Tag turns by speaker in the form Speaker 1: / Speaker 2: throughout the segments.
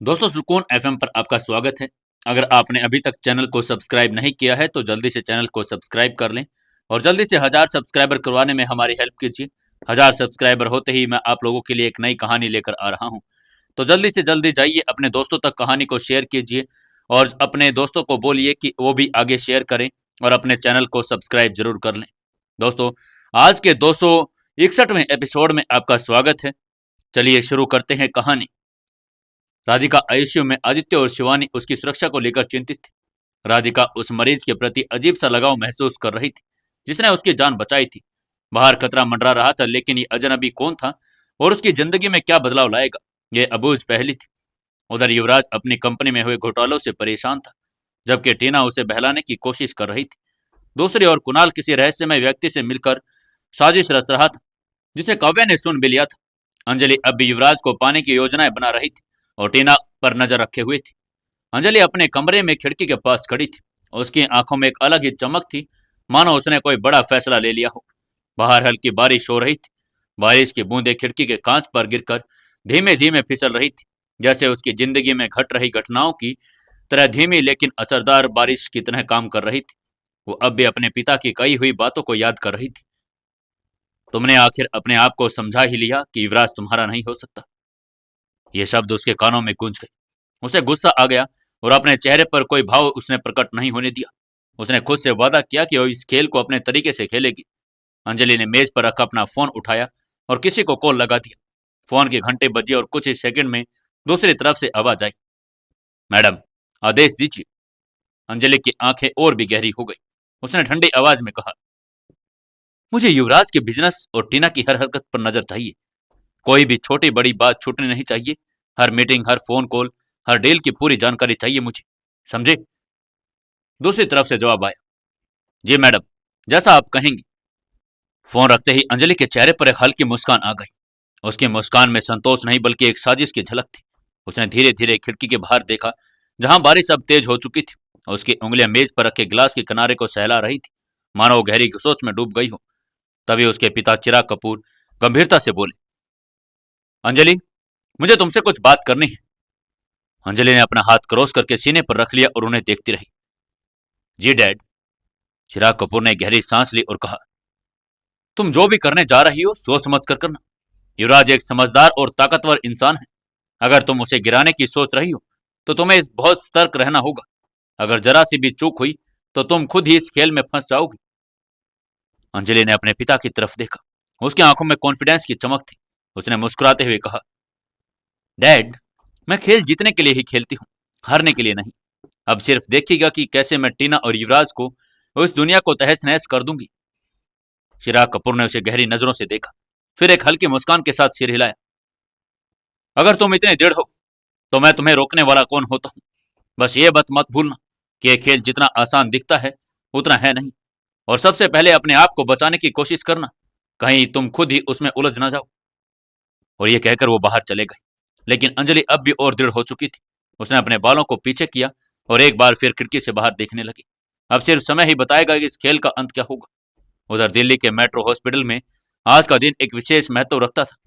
Speaker 1: दोस्तों सुकून एफएम पर आपका स्वागत है। अगर आपने अभी तक चैनल को सब्सक्राइब नहीं किया है तो जल्दी से चैनल को सब्सक्राइब कर लें और जल्दी से 1000 सब्सक्राइबर करवाने में हमारी हेल्प कीजिए। 1000 सब्सक्राइबर होते ही मैं आप लोगों के लिए एक नई कहानी लेकर आ रहा हूं। तो जल्दी से जल्दी जाइए, अपने दोस्तों तक कहानी को शेयर कीजिए और अपने दोस्तों को बोलिए कि वो भी आगे शेयर करें और अपने चैनल को सब्सक्राइब जरूर कर लें। दोस्तों, आज के 261वें एपिसोड में आपका स्वागत है। चलिए शुरू करते हैं कहानी। राधिका आईसीयू में आदित्य और शिवानी उसकी सुरक्षा को लेकर चिंतित थी। राधिका उस मरीज के प्रति अजीब सा लगाव महसूस कर रही थी जिसने उसकी जान बचाई थी। बाहर खतरा मंडरा रहा था, लेकिन ये अजनबी कौन था और उसकी जिंदगी में क्या बदलाव लाएगा, यह अबूझ पहेली थी। उधर युवराज अपनी कंपनी में हुए घोटालों से परेशान था, जबकि टीना उसे बहलाने की कोशिश कर रही थी। दूसरी ओर कुणाल किसी रहस्यमय व्यक्ति से मिलकर साजिश रच रहा था, जिसे काव्या ने सुन भी लिया था। अंजलि अब भी युवराज को पाने की योजनाएं बना रही थी और टीना पर नजर रखे हुए थी। अंजलि अपने कमरे में खिड़की के पास खड़ी थी। उसकी आंखों में एक अलग ही चमक थी, मानो उसने कोई बड़ा फैसला ले लिया हो। बाहर हल्की बारिश हो रही थी। बारिश की बूंदें खिड़की के कांच पर गिरकर धीमे धीमे फिसल रही थी, जैसे उसकी जिंदगी में घट रही घटनाओं की तरह धीमी लेकिन असरदार बारिश की तरह काम कर रही थी। वो अब भी अपने पिता की कही हुई बातों को याद कर रही थी। तुमने आखिर अपने आप को समझा ही लिया कि युवराज तुम्हारा नहीं हो सकता। ये शब्द उसके कानों में गूंज गए। उसे गुस्सा आ गया और अपने चेहरे पर कोई भाव उसने प्रकट नहीं होने दिया। उसने खुद से वादा किया कि वो इस खेल को अपने तरीके से खेलेगी। अंजलि ने मेज पर रखा अपना फोन उठाया और किसी को कॉल लगा दिया। फोन के घंटे बजे और कुछ ही सेकंड में दूसरी तरफ से आवाज आई। मैडम, आदेश दीजिए। अंजलि की आंखें और भी गहरी हो गई। उसने ठंडी आवाज में कहा, मुझे युवराज के बिजनेस और टीना की हर हरकत पर नजर चाहिए। कोई भी छोटी बड़ी बात छूटनी नहीं चाहिए। हर मीटिंग, हर फोन कॉल, हर डील की पूरी जानकारी चाहिए मुझे, समझे? दूसरी तरफ से जवाब आया, जी मैडम, जैसा आप कहेंगे। फोन रखते ही अंजलि के चेहरे पर एक हल्की मुस्कान आ गई। उसकी मुस्कान में संतोष नहीं बल्कि एक साजिश की झलक थी। उसने धीरे धीरे खिड़की के बाहर देखा, जहां बारिश अब तेज हो चुकी थी। उसकी उंगलियां मेज पर रखे गिलास के किनारे को सहला रही थी, मानो वो गहरी सोच में डूब गई हो। तभी उसके पिता चिराग कपूर गंभीरता से बोले, अंजलि, मुझे तुमसे कुछ बात करनी है। अंजलि ने अपना हाथ क्रॉस करके सीने पर रख लिया और उन्हें देखती रही। जी डैड। चिराग कपूर ने गहरी सांस ली और कहा, तुम जो भी करने जा रही हो सोच समझ कर करना। युवराज एक समझदार और ताकतवर इंसान है। अगर तुम उसे गिराने की सोच रही हो तो तुम्हें बहुत सतर्क रहना होगा। अगर जरा सी भी चूक हुई तो तुम खुद ही इस खेल में फंस जाओगी। अंजलि ने अपने पिता की तरफ देखा। उसकी आंखों में कॉन्फिडेंस की चमक थी। उसने मुस्कुराते हुए कहा, डैड, मैं खेल जीतने के लिए ही खेलती हूँ, हारने के लिए नहीं। अब सिर्फ देखिएगा कि कैसे मैं टीना और युवराज को और इस दुनिया को तहस नहस कर दूंगी। चिराग कपूर ने उसे गहरी नजरों से देखा, फिर एक हल्की मुस्कान के साथ सिर हिलाया। अगर तुम इतने दृढ़ हो तो मैं तुम्हें रोकने वाला कौन होता हूँ। बस ये बात मत भूलना कि यह खेल जितना आसान दिखता है उतना है नहीं। और सबसे पहले अपने आप को बचाने की कोशिश करना, कहीं तुम खुद ही उसमें उलझ ना जाओ। और यह कहकर वो बाहर चले गए। लेकिन अंजलि अब भी और दृढ़ हो चुकी थी। उसने अपने बालों को पीछे किया और एक बार फिर खिड़की से बाहर देखने लगी। अब सिर्फ समय ही बताएगा कि इस खेल का अंत क्या होगा। उधर दिल्ली के मेट्रो हॉस्पिटल में आज का दिन एक विशेष महत्व रखता था।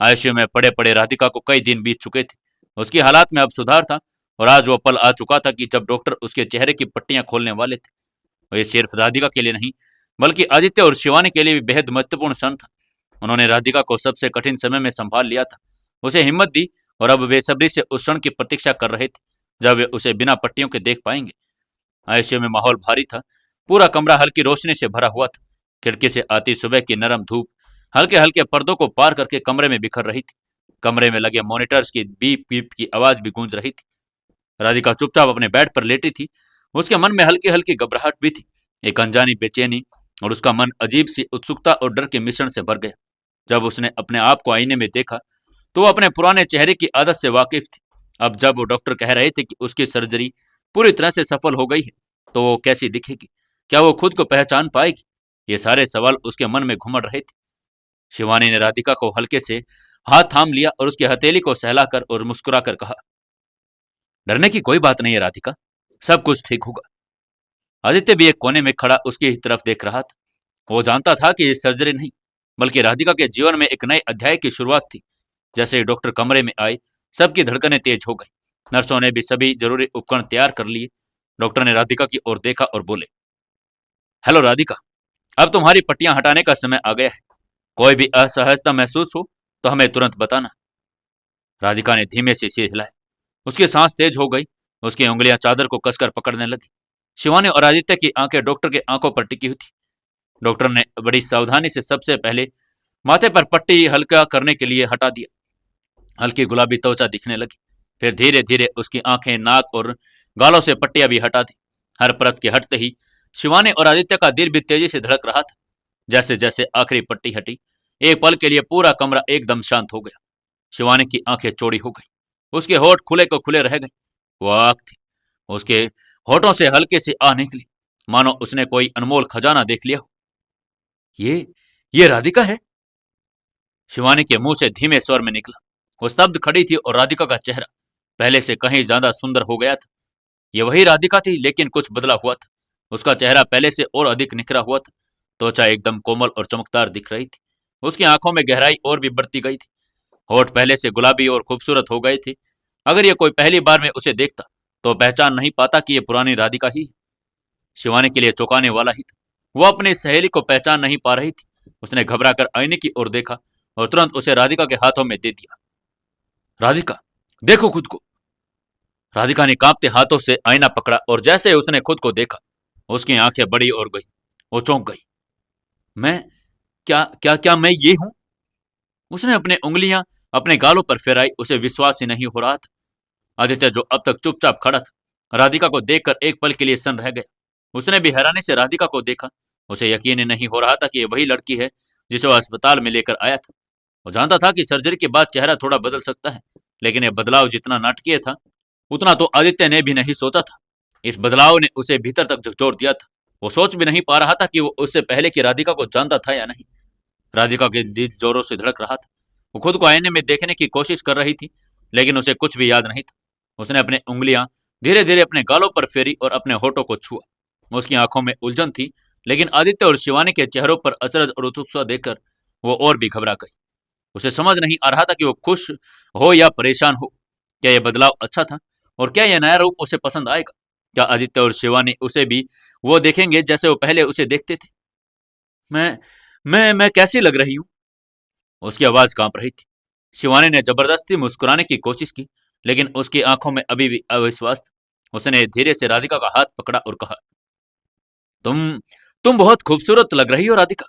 Speaker 1: आईसीयू में पड़े पड़े राधिका को कई दिन बीत चुके थे। उसकी हालात में अब सुधार था और आज वो पल आ चुका था कि जब डॉक्टर उसके चेहरे की पट्टियां खोलने वाले थे। और ये सिर्फ राधिका के लिए नहीं, बल्कि आदित्य और शिवानी के लिए भी बेहद महत्वपूर्ण क्षण था। उन्होंने राधिका को सबसे कठिन समय में संभाल लिया था, उसे हिम्मत दी और अब बेसब्री से उस क्षण की प्रतीक्षा कर रहे थे जब वे उसे बिना पट्टियों के देख पाएंगे। आईसीयू में माहौल भारी था। पूरा कमरा हल्की रोशनी से भरा हुआ था। खिड़की से आती सुबह की नरम धूप हल्के हल्के पर्दों को पार करके कमरे में बिखर रही थी। कमरे में लगे मॉनिटर्स की बीप बीप की आवाज भी गूंज रही थी। राधिका चुपचाप अपने बेड पर लेटी थी। उसके मन में हल्की हल्की घबराहट भी थी, एक अनजानी बेचैनी, और उसका मन अजीब सी उत्सुकता और डर के मिश्रण से भर गया। जब उसने अपने आप को आईने में देखा तो वो अपने पुराने चेहरे की आदत से वाकिफ थी। अब जब वो डॉक्टर कह रहे थे कि उसकी सर्जरी पूरी तरह से सफल हो गई है, तो वो कैसी दिखेगी, क्या वो खुद को पहचान पाएगी, ये सारे सवाल उसके मन में घुमड़ रहे थे। शिवानी ने राधिका को हल्के से हाथ थाम लिया और उसकी हथेली को सहलाकर और मुस्कुराकर कहा, डरने की कोई बात नहीं है राधिका, सब कुछ ठीक होगा। आदित्य भी एक कोने में खड़ा उसकी तरफ देख रहा था। वो जानता था कि ये सर्जरी नहीं, बल्कि राधिका के जीवन में एक नए अध्याय की शुरुआत थी। जैसे ही डॉक्टर कमरे में आए, सबकी धड़कनें तेज हो गई। नर्सों ने भी सभी जरूरी उपकरण तैयार कर लिए। डॉक्टर ने राधिका की ओर देखा और बोले, हेलो राधिका, अब तुम्हारी पट्टियां हटाने का समय आ गया है। कोई भी असहजता महसूस हो तो हमें तुरंत बताना। राधिका ने धीमे से सिर हिलाया। उसकी सांस तेज हो गई। उसकी उंगलियां चादर को कसकर पकड़ने लगी। शिवानी और आदित्य की आंखें डॉक्टर के आंखों पर टिकी हुई थी। डॉक्टर ने बड़ी सावधानी से सबसे पहले माथे पर पट्टी हल्का करने के लिए हटा दिया। हल्की गुलाबी त्वचा दिखने लगी। फिर धीरे धीरे उसकी आंखें, नाक और गालों से पट्टियां भी हटा दी। हर परत के हटते ही शिवानी और आदित्य का दिल भी तेजी से धड़क रहा था। जैसे जैसे आखिरी पट्टी हटी, एक पल के लिए पूरा कमरा एकदम शांत हो गया। शिवानी की आंखें चौड़ी हो गई। उसके होठ खुले को खुले रह गए। वो आग थी। उसके होठों से हल्के से आह निकली, मानो उसने कोई अनमोल खजाना देख लिया हो। ये ये राधिका है? शिवानी के मुंह से धीमे स्वर में निकला। वो स्तब्ध खड़ी थी और राधिका का चेहरा पहले से कहीं ज्यादा सुंदर हो गया था। ये वही राधिका थी, लेकिन कुछ बदला हुआ था। उसका चेहरा पहले से और अधिक निखरा हुआ था। त्वचा एकदम कोमल और चमकदार दिख रही थी। उसकी आंखों में गहराई और भी बढ़ती गई थी। होठ पहले से गुलाबी और खूबसूरत हो गए थे। अगर ये कोई पहली बार में उसे देखता तो पहचान नहीं पाता कि ये पुरानी राधिका ही है। शिवानी के लिए चौंकाने वाला ही था। वो अपनी सहेली को पहचान नहीं पा रही थी। उसने घबराकर आईने की ओर देखा और तुरंत उसे राधिका के हाथों में दे दिया। राधिका, देखो खुद को। राधिका ने कांपते हाथों से आईना पकड़ा और जैसे उसने खुद को देखा, उसकी आंखें बड़ी और गई। वो चौंक गई। मैं क्या क्या क्या मैं ये हूं? उसने अपने उंगलियां अपने गालों पर फेराई। उसे विश्वास ही नहीं हो रहा था। आदित्य, जो अब तक चुपचाप खड़ा था, राधिका को देखकर एक पल के लिए सन्न रह गया। उसने भी हैरानी से राधिका को देखा। उसे यकीन ही नहीं हो रहा था कि ये वही लड़की है जिसे वह अस्पताल में लेकर आया था। वो जानता था कि सर्जरी के बाद चेहरा थोड़ा बदल सकता है, लेकिन यह बदलाव जितना नाटकीय था, उतना तो आदित्य ने भी नहीं सोचा था। इस बदलाव ने उसे भीतर तक झकझोर दिया था। वो सोच भी नहीं पा रहा था कि वो उससे पहले की राधिका को जानता था या नहीं। राधिका के दिल जोरों से धड़क रहा था। वो खुद को आईने में देखने की कोशिश कर रही थी, लेकिन उसे कुछ भी याद नहीं था। उसने अपने उंगलियां धीरे धीरे अपने गालों पर फेरी और अपने होठों को छुआ। उसकी आंखों में उलझन थी, लेकिन आदित्य और शिवानी के चेहरों पर अचरज और उत्सुकता देखकर वो और भी घबरा गई। उसे समझ नहीं आ रहा था कि वो खुश हो या परेशान हो। क्या यह बदलाव अच्छा था? और क्या यह नया रूप उसे पसंद आएगा? क्या आदित्य और शिवानी उसे भी वो देखेंगे जैसे वो पहले उसे देखते थे? मैं मैं कैसी लग रही हूँ? उसकी आवाज कांप रही थी। शिवानी ने जबरदस्ती मुस्कुराने की कोशिश की, लेकिन उसकी आंखों में अभी भी अविश्वास था। उसने धीरे से राधिका का हाथ पकड़ा और कहा, तुम तुम बहुत खूबसूरत लग रही हो राधिका।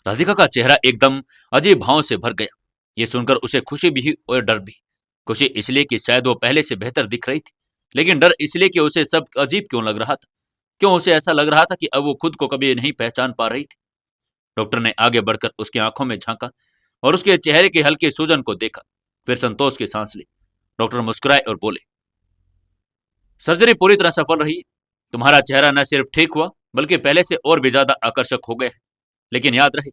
Speaker 1: राधिका का चेहरा एकदम अजीब भावों से भर गया। ये सुनकर उसे खुशी भी हुई और डर भी। खुशी इसलिए कि शायद वो पहले से बेहतर दिख रही थी, लेकिन डर इसलिए कि उसे सब अजीब क्यों लग रहा था। क्यों उसे ऐसा लग रहा था कि अब वो खुद को कभी नहीं पहचान पा रही थी। डॉक्टर ने आगे बढ़कर उसकी आंखों में झांका और उसके चेहरे की हल्की सूजन को देखा। फिर संतोष की सांस ली। डॉक्टर मुस्कुराए और बोले, सर्जरी पूरी तरह सफल रही। तुम्हारा चेहरा न सिर्फ ठीक हुआ, बल्कि पहले से और भी ज्यादा आकर्षक हो गया है। लेकिन याद रहे,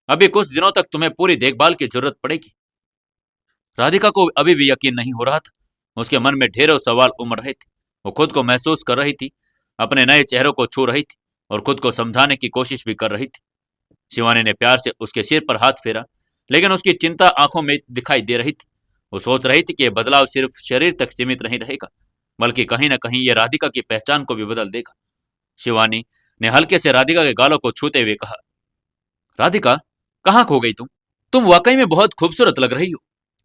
Speaker 1: अभी कुछ दिनों तक तुम्हें पूरी देखभाल की जरूरत पड़ेगी। राधिका को अभी भी यकीन नहीं हो रहा था। उसके मन में ढेरों सवाल उमड़ रहे थे। वो खुद को महसूस कर रही थी, अपने नए चेहरों को छू रही थी और खुद को समझाने की कोशिश भी कर रही थी। शिवानी ने प्यार से उसके सिर पर हाथ फेरा, लेकिन उसकी चिंता आंखों में दिखाई दे रही थी। वो सोच रही थी कि यह बदलाव सिर्फ शरीर तक सीमित नहीं रहेगा, बल्कि कहीं न कहीं यह राधिका की पहचान को भी बदल देगा। शिवानी ने हल्के से राधिका के गालों को छूते हुए कहा, राधिका, कहाँ खो गई तुम? तुम वाकई में बहुत खूबसूरत लग रही हो,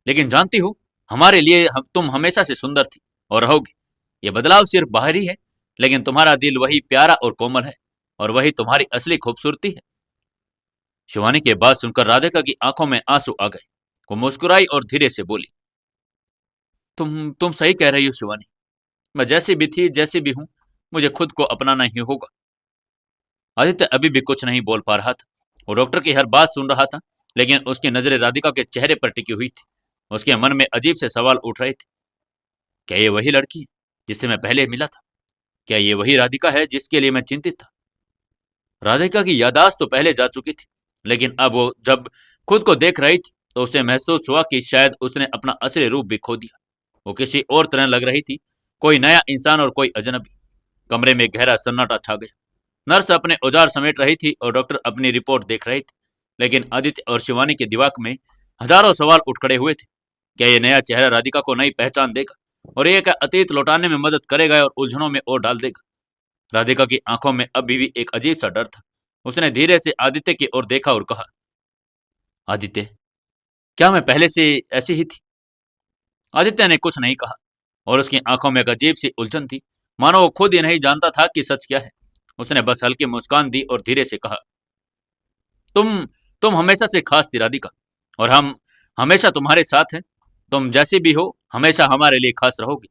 Speaker 1: लेकिन जानती हो, हमारे लिए तुम हमेशा से सुंदर थी और रहोगी। ये बदलाव सिर्फ बाहरी है, लेकिन तुम्हारा दिल वही प्यारा और कोमल है, और वही तुम्हारी असली खूबसूरती है। शिवानी की बात सुनकर राधिका की आंखों में आंसू आ गए। वो मुस्कुराई और धीरे से बोली, तुम सही कह रही हो शिवानी। मैं जैसी भी थी, जैसी भी हूं, मुझे खुद को अपनाना ही होगा। आदित्य अभी भी कुछ नहीं बोल पा रहा था। वो डॉक्टर की हर बात सुन रहा था, लेकिन उसकी नजरें राधिका के चेहरे पर टिकी हुई थी। उसके मन में अजीब से सवाल उठ रहे थे। क्या ये वही लड़की है जिससे मैं पहले मिला था? क्या ये वही राधिका है जिसके लिए मैं चिंतित था? राधिका की यादाश्त तो पहले जा चुकी थी, लेकिन अब वो जब खुद को देख रही थी तो उसे महसूस हुआ कि शायद उसने अपना असली रूप भी खो दिया। वो किसी और तरह लग रही थी, कोई नया इंसान और कोई अजनबी। कमरे में गहरा सन्नाटा छा गया। नर्स अपने औजार समेट रही थी और डॉक्टर अपनी रिपोर्ट देख रहे थे, लेकिन आदित्य और शिवानी के दिमाग में हजारों सवाल उठ खड़े हुए थे। क्या ये नया चेहरा राधिका को नई पहचान देगा, और एक अतीत लौटाने में मदद करेगा और उलझनों में और डाल देगा। राधिका की आंखों में अभी भी एक अजीब सा डर था। उसने धीरे से आदित्य की ओर देखा और कहा, आदित्य, क्या मैं पहले से ऐसी ही थी? आदित्य ने कुछ नहीं कहा और उसकी आंखों में एक अजीब सी उलझन थी, मानो वो खुद ही नहीं जानता था कि सच क्या है। उसने बस हल्की मुस्कान दी और धीरे से कहा, तुम तुम हमेशा से खास थी राधिका, और हम हमेशा तुम्हारे साथ हैं। तुम जैसी भी हो, हमेशा हमारे लिए खास रहोगी।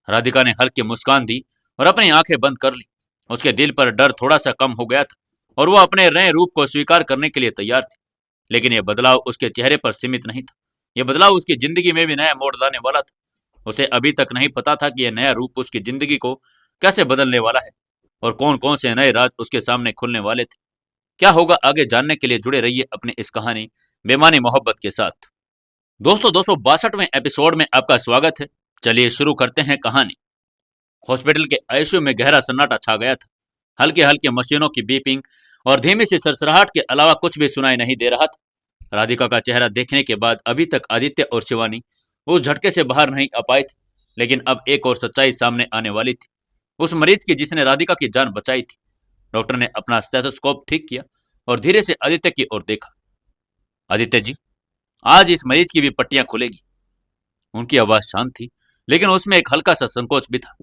Speaker 1: राधिका ने हल्की मुस्कान दी और अपनी आंखें बंद कर ली। उसके दिल पर डर थोड़ा सा कम हो गया था और वो अपने नए रूप को स्वीकार करने के लिए तैयार थी। लेकिन यह बदलाव उसके चेहरे पर सीमित नहीं था। यह बदलाव उसकी जिंदगी में भी नया मोड़ लाने वाला था। उसे अभी तक नहीं पता था कि यह नया रूप उसकी जिंदगी को कैसे बदलने वाला है और कौन कौन से नए राज उसके सामने खुलने वाले थे। क्या होगा आगे जानने के लिए जुड़े रहिए अपनी इस कहानी बेमानी मोहब्बत के साथ। दोस्तों, 262वें एपिसोड में आपका स्वागत है। चलिए शुरू करते हैं कहानी। हॉस्पिटल के आईसीयू में गहरा सन्नाटा छा गया था। हल्के हल्के मशीनों की बीपिंग और धीमी सी सरसराहट के अलावा कुछ भी सुनाई नहीं दे रहा था। राधिका का चेहरा देखने के बाद अभी तक आदित्य और शिवानी उस झटके से बाहर नहीं आ पाए थे, लेकिन अब एक और सच्चाई सामने आने वाली थी। उस मरीज की जिसने राधिका की जान बचाई थी। डॉक्टर ने अपना स्टेथोस्कोप ठीक किया और धीरे से आदित्य की ओर देखा। आदित्य जी, आज इस मरीज की भी पट्टियां खुलेगी। उनकी आवाज शांत थी, लेकिन उसमें एक हल्का सा संकोच भी था।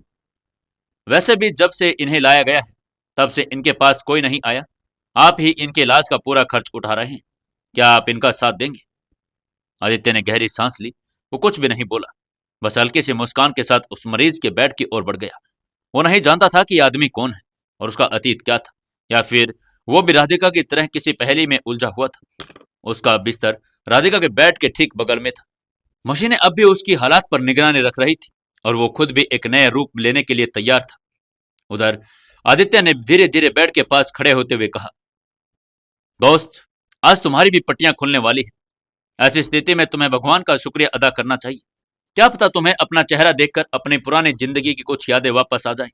Speaker 1: वैसे भी जब से इन्हें लाया गया है, तब से इनके पास कोई नहीं आया। आप ही इनके इलाज का पूरा खर्च उठा रहे हैं। क्या आप इनका साथ देंगे? आदित्य ने गहरी सांस ली। वो कुछ भी नहीं बोला, बस हल्की सी मुस्कान के साथ उस मरीज के बेड की ओर बढ़ गया। वो नहीं जानता था कि यह आदमी कौन है और उसका अतीत क्या था, या फिर वो भी राधिका की तरह किसी पहेली में उलझा हुआ था। उसका बिस्तर राधिका के बेड के ठीक बगल में था। मशीनें अब भी उसकी हालात पर निगरानी रख रही थी और वो खुद भी एक नए रूप लेने के लिए तैयार था। उधर आदित्य ने धीरे धीरे बेड के पास खड़े होते हुए कहा, दोस्त, आज तुम्हारी भी पट्टियां खुलने वाली है। ऐसी स्थिति में तुम्हें भगवान का शुक्रिया अदा करना चाहिए। क्या पता तुम्हें अपना चेहरा देखकर अपनी पुरानी जिंदगी की कुछ यादें वापस आ जाए।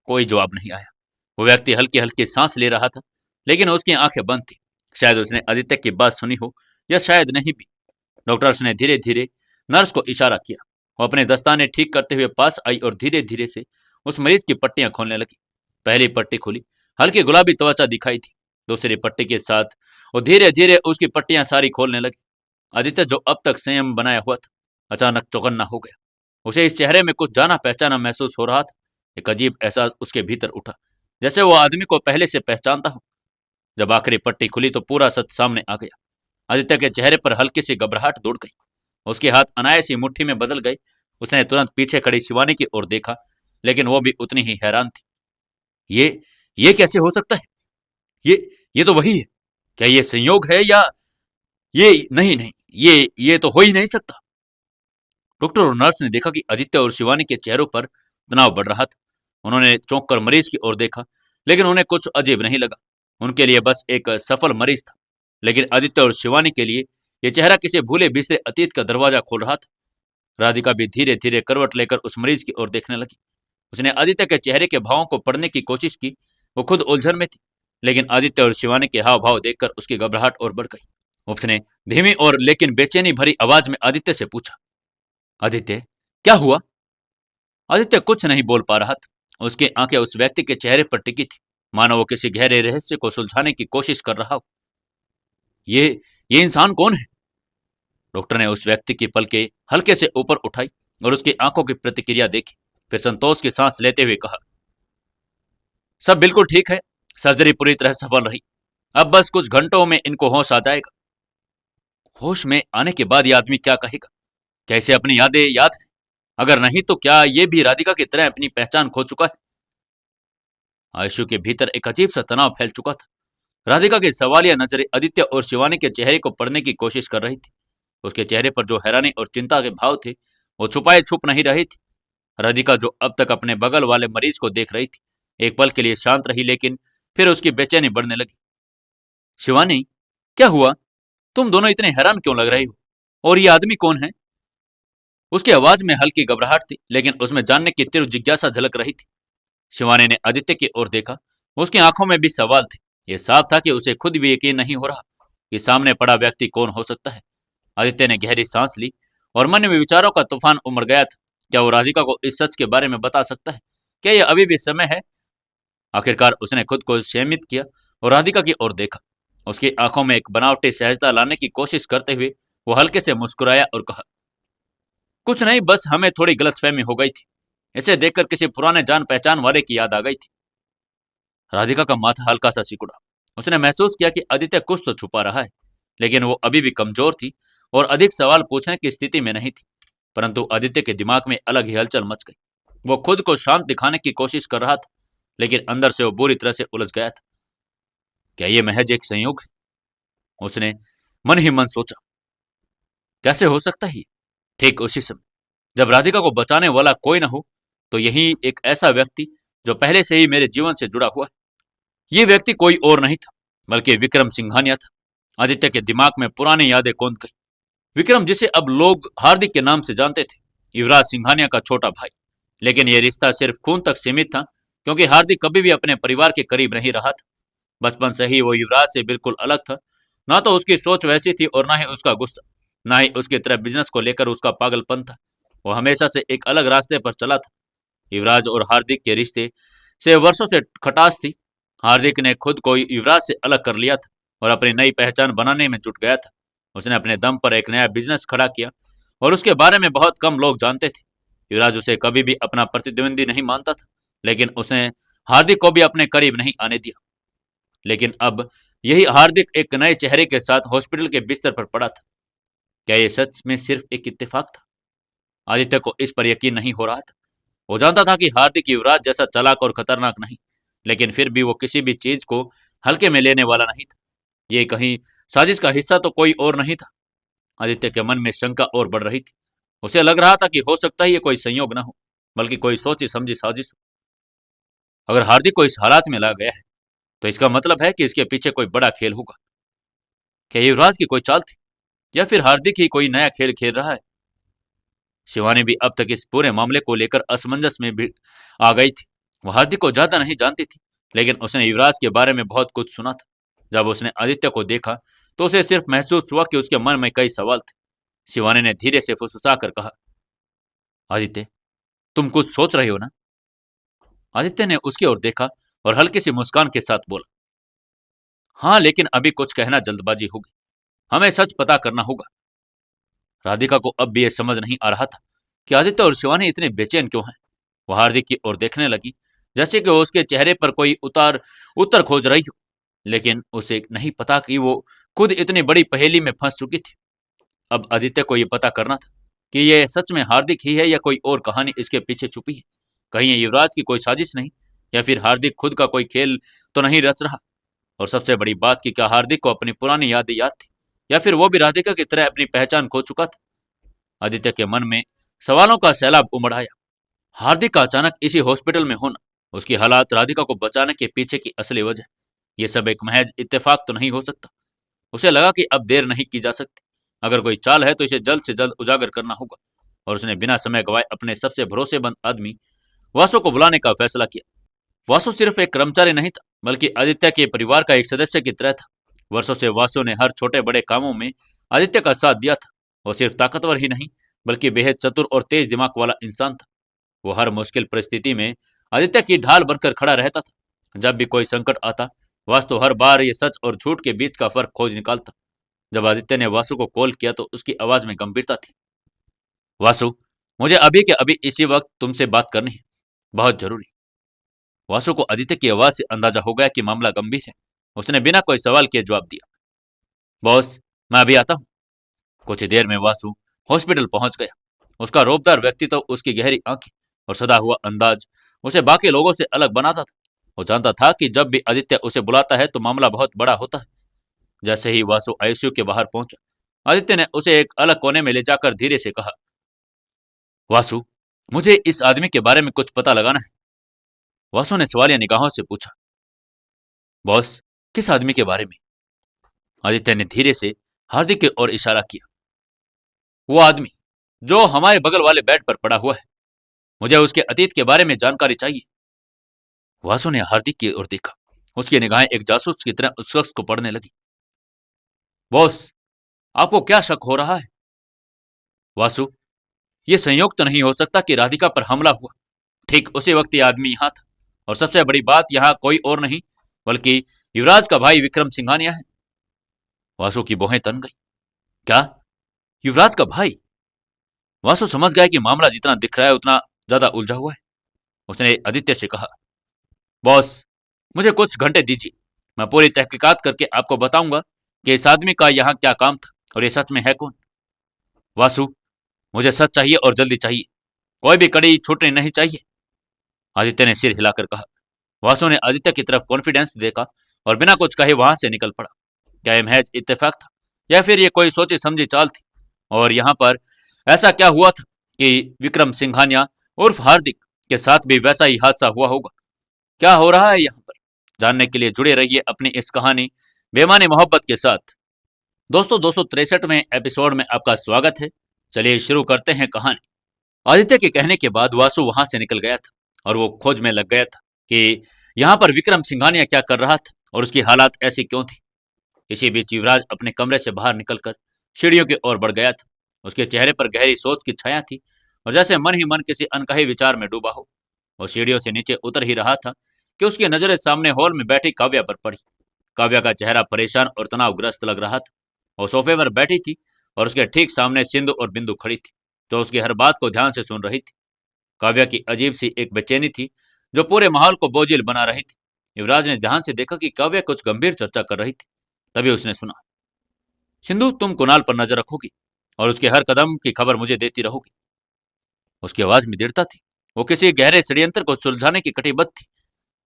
Speaker 1: कोई जवाब नहीं आया। वो व्यक्ति हल्की हल्की सांस ले रहा था, लेकिन उसकी आंखें बंद थी। शायद उसने आदित्य की बात सुनी हो, या शायद नहीं भी। डॉक्टर्स ने धीरे धीरे नर्स को इशारा किया। वो अपने दस्ताने ठीक करते हुए पास आई और धीरे धीरे से उस मरीज की पट्टियां खोलने लगी। पहली पट्टी खुली, हल्की गुलाबी त्वचा दिखाई थी। दूसरी पट्टी के साथ वो धीरे धीरे उसकी पट्टियां सारी खोलने लगी। आदित्य, जो अब तक संयम बनाया हुआ था, अचानक चौकन्ना हो गया। उसे इस चेहरे में कुछ जाना पहचाना महसूस हो रहा था। एक अजीब एहसास उसके भीतर उठा, जैसे वो आदमी को पहले से पहचानता हो। जब आखिरी पट्टी खुली तो पूरा सच सामने आ गया। आदित्य के चेहरे पर हल्की सी घबराहट दौड़ गई। उसके हाथ अनायास ही मुट्ठी में बदल गए। उसने तुरंत पीछे खड़ी शिवानी की ओर देखा, लेकिन वो भी उतनी ही हैरान थी। ये कैसे हो सकता है? ये ये तो वही है। क्या ये संयोग है, या ये नहीं नहीं, ये तो हो ही नहीं सकता। डॉक्टर और नर्स ने देखा कि आदित्य और शिवानी के चेहरों पर तनाव बढ़ रहा था। उन्होंने चौंक कर मरीज की ओर देखा, लेकिन उन्हें कुछ अजीब नहीं लगा। उनके लिए बस एक सफल मरीज था। लेकिन आदित्य और शिवानी के लिए यह चेहरा किसी भूले बिसरे अतीत का दरवाजा खोल रहा था। राधिका भी धीरे धीरे करवट लेकर उस मरीज की ओर देखने लगी। उसने आदित्य के चेहरे के भावों को पढ़ने की कोशिश की। वो खुद उलझन में थी, लेकिन आदित्य और शिवानी के हाव भाव देखकर उसकी घबराहट और बढ़ गई। उसने धीमी और लेकिन बेचैनी भरी आवाज में आदित्य से पूछा, आदित्य, क्या हुआ? आदित्य कुछ नहीं बोल पा रहा था। उसकी आंखें उस व्यक्ति के चेहरे पर टिकी थी, मानो वो किसी गहरे रहस्य को सुलझाने की कोशिश कर रहा हो। ये ये इंसान कौन है? डॉक्टर ने उस व्यक्ति की पलकें हल्के से ऊपर उठाई और उसकी आंखों की प्रतिक्रिया देखी। फिर संतोष की सांस लेते हुए कहा, सब बिल्कुल ठीक है। सर्जरी पूरी तरह सफल रही। अब बस कुछ घंटों में इनको होश आ जाएगा। होश में आने के बाद यह आदमी क्या कहेगा? कैसे अपनी यादें याद है? अगर नहीं तो क्या ये भी राधिका की तरह अपनी पहचान खो चुका है? आयशु के भीतर एक अजीब सा तनाव फैल चुका था। राधिका की सवालिया नजरें आदित्य और शिवानी के चेहरे को पढ़ने की कोशिश कर रही थी। उसके चेहरे पर जो हैरानी और चिंता के भाव थे, वो छुपाए छुप नहीं रहे थे। राधिका, जो अब तक अपने बगल वाले मरीज को देख रही थी, एक पल के लिए शांत रही, लेकिन फिर उसकी बेचैनी बढ़ने लगी। शिवानी, क्या हुआ? तुम दोनों इतने हैरान क्यों लग रही हो? और ये आदमी कौन है? उसकी आवाज में हल्की घबराहट थी, लेकिन उसमें जानने की तीव्र जिज्ञासा झलक रही थी। शिवानी ने आदित्य की ओर देखा। उसकी आंखों में भी सवाल थे। यह साफ था कि उसे खुद भी यकीन नहीं हो रहा कि सामने पड़ा व्यक्ति कौन हो सकता है। आदित्य ने गहरी सांस ली और मन में विचारों का तूफान उमड़ गया था। क्या वो राधिका को इस सच के बारे में बता सकता है? क्या यह अभी भी समय है? आखिरकार उसने खुद को संयमित किया और राधिका की ओर देखा। उसकी आंखों में एक बनावटी सहजता लाने की कोशिश करते हुए वो हल्के से मुस्कुराया और कहा, कुछ नहीं, बस हमें थोड़ी गलतफहमी हो गई थी। इसे देखकर किसी पुराने जान पहचान वाले की याद आ गई थी। राधिका का माथा हल्का सा सिकुड़ा। उसने महसूस किया कि आदित्य कुछ तो छुपा रहा है, लेकिन वो अभी भी कमजोर थी और अधिक सवाल पूछने की स्थिति में नहीं थी। परंतु आदित्य के दिमाग में अलग ही हलचल मच गई। वो खुद को शांत दिखाने की कोशिश कर रहा था, लेकिन अंदर से वो बुरी तरह से उलझ गया था। क्या ये महज एक संयोग है? उसने मन ही मन सोचा। कैसे हो सकता है? ठीक उसी समय जब राधिका को बचाने वाला कोई ना हो, तो यही एक ऐसा व्यक्ति जो पहले से ही मेरे जीवन से जुड़ा हुआ है। ये व्यक्ति कोई और नहीं था, बल्कि विक्रम सिंघानिया था। आदित्य के दिमाग में पुरानी यादें कौंध गई। विक्रम, जिसे अब लोग हार्दिक के नाम से जानते थे, युवराज सिंघानिया का छोटा भाई। लेकिन यह रिश्ता सिर्फ खून तक सीमित था, क्योंकि हार्दिक कभी भी अपने परिवार के करीब नहीं रहा था। बचपन से ही वो युवराज से बिल्कुल अलग था। ना तो उसकी सोच वैसी थी और ना ही उसका गुस्सा, ना ही उसकी तरह बिजनेस को लेकर उसका पागलपन था। वो हमेशा से एक अलग रास्ते पर चला था। युवराज और हार्दिक के रिश्ते से वर्षों से खटास थी। हार्दिक ने खुद को युवराज से अलग कर लिया था और अपनी नई पहचान बनाने में जुट गया था। उसने अपने दम पर एक नया बिजनेस खड़ा किया और उसके बारे में बहुत कम लोग जानते थे। युवराज उसे कभी भी अपना प्रतिद्वंदी नहीं मानता था, लेकिन उसने हार्दिक को भी अपने करीब नहीं आने दिया। लेकिन अब यही हार्दिक एक नए चेहरे के साथ हॉस्पिटल के बिस्तर पर पड़ा था। क्या यह सच में सिर्फ एक इत्तेफाक था? आदित्य को इस पर यकीन नहीं हो रहा था। वो जानता था कि हार्दिक युवराज जैसा चालाक और खतरनाक नहीं, लेकिन फिर भी वो किसी भी चीज को हल्के में लेने वाला नहीं था। ये कहीं साजिश का हिस्सा तो कोई और नहीं था। आदित्य के मन में शंका और बढ़ रही थी। उसे लग रहा था कि हो सकता है ये कोई संयोग न हो, बल्कि कोई सोची समझी साजिश हो। अगर हार्दिक को इस हालात में ला गया है, तो इसका मतलब है कि इसके पीछे कोई बड़ा खेल होगा। क्या युवराज की कोई चाल थी, या फिर हार्दिक ही कोई नया खेल खेल रहा है? शिवानी भी अब तक इस पूरे मामले को लेकर असमंजस में भी आ गई थी। वो हार्दिक को ज्यादा नहीं जानती थी, लेकिन उसने युवराज के बारे में बहुत कुछ सुना था। जब उसने आदित्य को देखा, तो उसे सिर्फ महसूस हुआ कि उसके मन में कई सवाल थे। शिवानी ने धीरे से फुसफुसा कर कहा, आदित्य, तुम कुछ सोच रहे हो ना? आदित्य ने उसकी ओर देखा और हल्की सी मुस्कान के साथ बोला, हाँ, लेकिन अभी कुछ कहना जल्दबाजी होगी। हमें सच पता करना होगा। राधिका को अब भी यह समझ नहीं आ रहा था कि आदित्य और शिवानी इतने बेचैन क्यों हैं। वो हार्दिक की ओर देखने लगी, जैसे कि वो उसके चेहरे पर कोई उत्तर खोज रही हो, लेकिन उसे नहीं पता कि वो खुद इतनी बड़ी पहेली में फंस चुकी थी। अब आदित्य को यह पता करना था कि यह सच में हार्दिक ही है या कोई और कहानी इसके पीछे छुपी है। कहीं ये युवराज की कोई साजिश नहीं, या फिर हार्दिक खुद का कोई खेल तो नहीं रच रहा। और सबसे बड़ी बात कि क्या हार्दिक को अपनी पुरानी यादें याद थी, या फिर वो भी राधिका की तरह अपनी पहचान खो चुका था। आदित्य के मन में सवालों का सैलाब उमड़ आया। हार्दिक का अचानक इसी हॉस्पिटल में होना, उसकी हालात, राधिका को बचाने के पीछे की असली वजह, यह सब एक महज इत्तेफाक तो नहीं हो सकता। उसे लगा कि अब देर नहीं की जा सकती। अगर कोई चाल है तो इसे जल्द से जल्द उजागर करना होगा। और उसने बिना समय गवाए अपने सबसे भरोसेमंद आदमी वासु को बुलाने का फैसला किया। वासु सिर्फ एक कर्मचारी नहीं था, बल्कि आदित्य के परिवार का एक सदस्य की तरह था। वर्षों से वासु ने हर छोटे बड़े कामों में आदित्य का साथ दिया था। वो सिर्फ ताकतवर ही नहीं, बल्कि बेहद चतुर और तेज दिमाग वाला इंसान था। वो हर मुश्किल परिस्थिति में आदित्य की ढाल बनकर खड़ा रहता था। जब भी कोई संकट आता, वास्तु हर बार ये सच और झूठ के बीच का फर्क खोज निकालता। जब आदित्य ने वासु को कॉल किया, तो उसकी आवाज में गंभीरता थी। वासु, मुझे अभी के अभी इसी वक्त तुमसे बात करनी है, बहुत जरूरी। वासु को आदित्य की आवाज से अंदाजा हो गया कि मामला गंभीर है। उसने बिना कोई सवाल किए जवाब दिया, बॉस, मैं अभी आता हूँ। कुछ ही देर में वासु हॉस्पिटल पहुंच गया। उसका रौबदार व्यक्तित्व, उसकी गहरी आंखें और सदा हुआ अंदाज उसे बाकी लोगों से अलग बनाता था। वो जानता था कि जब भी आदित्य उसे बुलाता है तो मामला बहुत बड़ा होता है। जैसे ही वासु आईसीयू के बाहर पहुंचा, आदित्य ने उसे एक अलग कोने में ले जाकर धीरे से कहा, वासु, मुझे इस आदमी के बारे में कुछ पता लगाना है। वासु ने सवालिया निगाहों से पूछा, बॉस, किस आदमी के बारे में? आदित्य ने धीरे से हार्दिक की ओर इशारा किया, वो आदमी जो हमारे बगल वाले बेड पर पड़ा हुआ है। मुझे उसके अतीत के बारे में जानकारी चाहिए। वासु ने हार्दिक की ओर देखा। उसकी निगाहें एक जासूस की तरह उस शख्स को पढ़ने लगी। बॉस, आपको क्या शक हो रहा है? वासु, ये संयोग तो नहीं हो सकता कि राधिका पर हमला हुआ। ठीक उसी वक्त ये आदमी यहाँ था, और सबसे बड़ी बात, यहाँ कोई और नहीं बल्कि युवराज का भाई विक्रम सिंघानिया है। वासु की भौहें तन गई। क्या? युवराज का भाई? वासु समझ गया कि मामला जितना दिख रहा है उतना ज्यादा उलझा हुआ है। उसने आदित्य से कहा, बॉस, मुझे कुछ घंटे दीजिए, मैं पूरी तहकीकात करके आपको बताऊंगा कि इस आदमी का यहाँ क्या काम था और ये सच में है कौन। वासु, मुझे सच चाहिए और जल्दी चाहिए, कोई भी कड़ी छूटनी नहीं चाहिए, आदित्य ने सिर हिलाकर कहा। वासु ने आदित्य की तरफ कॉन्फिडेंस देखा और बिना कुछ कहे वहां से निकल पड़ा। क्या यह महज इत्तेफाक था या फिर ये कोई सोची समझी चाल थी? और यहाँ पर ऐसा क्या हुआ था कि विक्रम सिंघानिया उर्फ हार्दिक के साथ भी वैसा ही हादसा हुआ होगा? क्या हो रहा है यहाँ पर? जानने के लिए जुड़े रहिए अपनी इस कहानी बेमानी मोहब्बत के साथ। दोस्तों, 263वें एपिसोड में आपका स्वागत है। चलिए शुरू करते हैं कहानी। आदित्य के कहने के बाद वासु वहां से निकल गया था और वो खोज में लग गया था कि यहाँ पर विक्रम सिंघानिया क्या कर रहा था और उसकी हालात ऐसी क्यों थी। इसी बीच युवराज अपने कमरे से बाहर निकलकर सीढ़ियों की ओर बढ़ गया था। उसके चेहरे पर गहरी सोच की छाया थी और जैसे मन ही मन किसी अनकहे विचार में डूबा हो। वो सीढ़ियों से नीचे उतर ही रहा था कि उसकी नजरें सामने हॉल में बैठी काव्या पर पड़ी। काव्या का चेहरा परेशान और तनावग्रस्त लग रहा था। वो सोफे पर बैठी थी और उसके ठीक सामने सिंधु और बिंदु खड़ी थी, जो उसकी हर बात को ध्यान से सुन रही थी। काव्या की अजीब सी एक बेचैनी थी जो पूरे माहौल को बोझिल बना रही थी। युवराज ने ध्यान से देखा कि काव्या कुछ गंभीर चर्चा कर रही थी। तभी उसने सुना, सिंधु, तुम कुणाल पर नजर रखोगी और उसके हर कदम की खबर मुझे देती रहोगी। उसकी आवाज में दृढ़ता थी। वो किसी गहरे षड्यंत्र को सुलझाने की कटिबद्ध थी।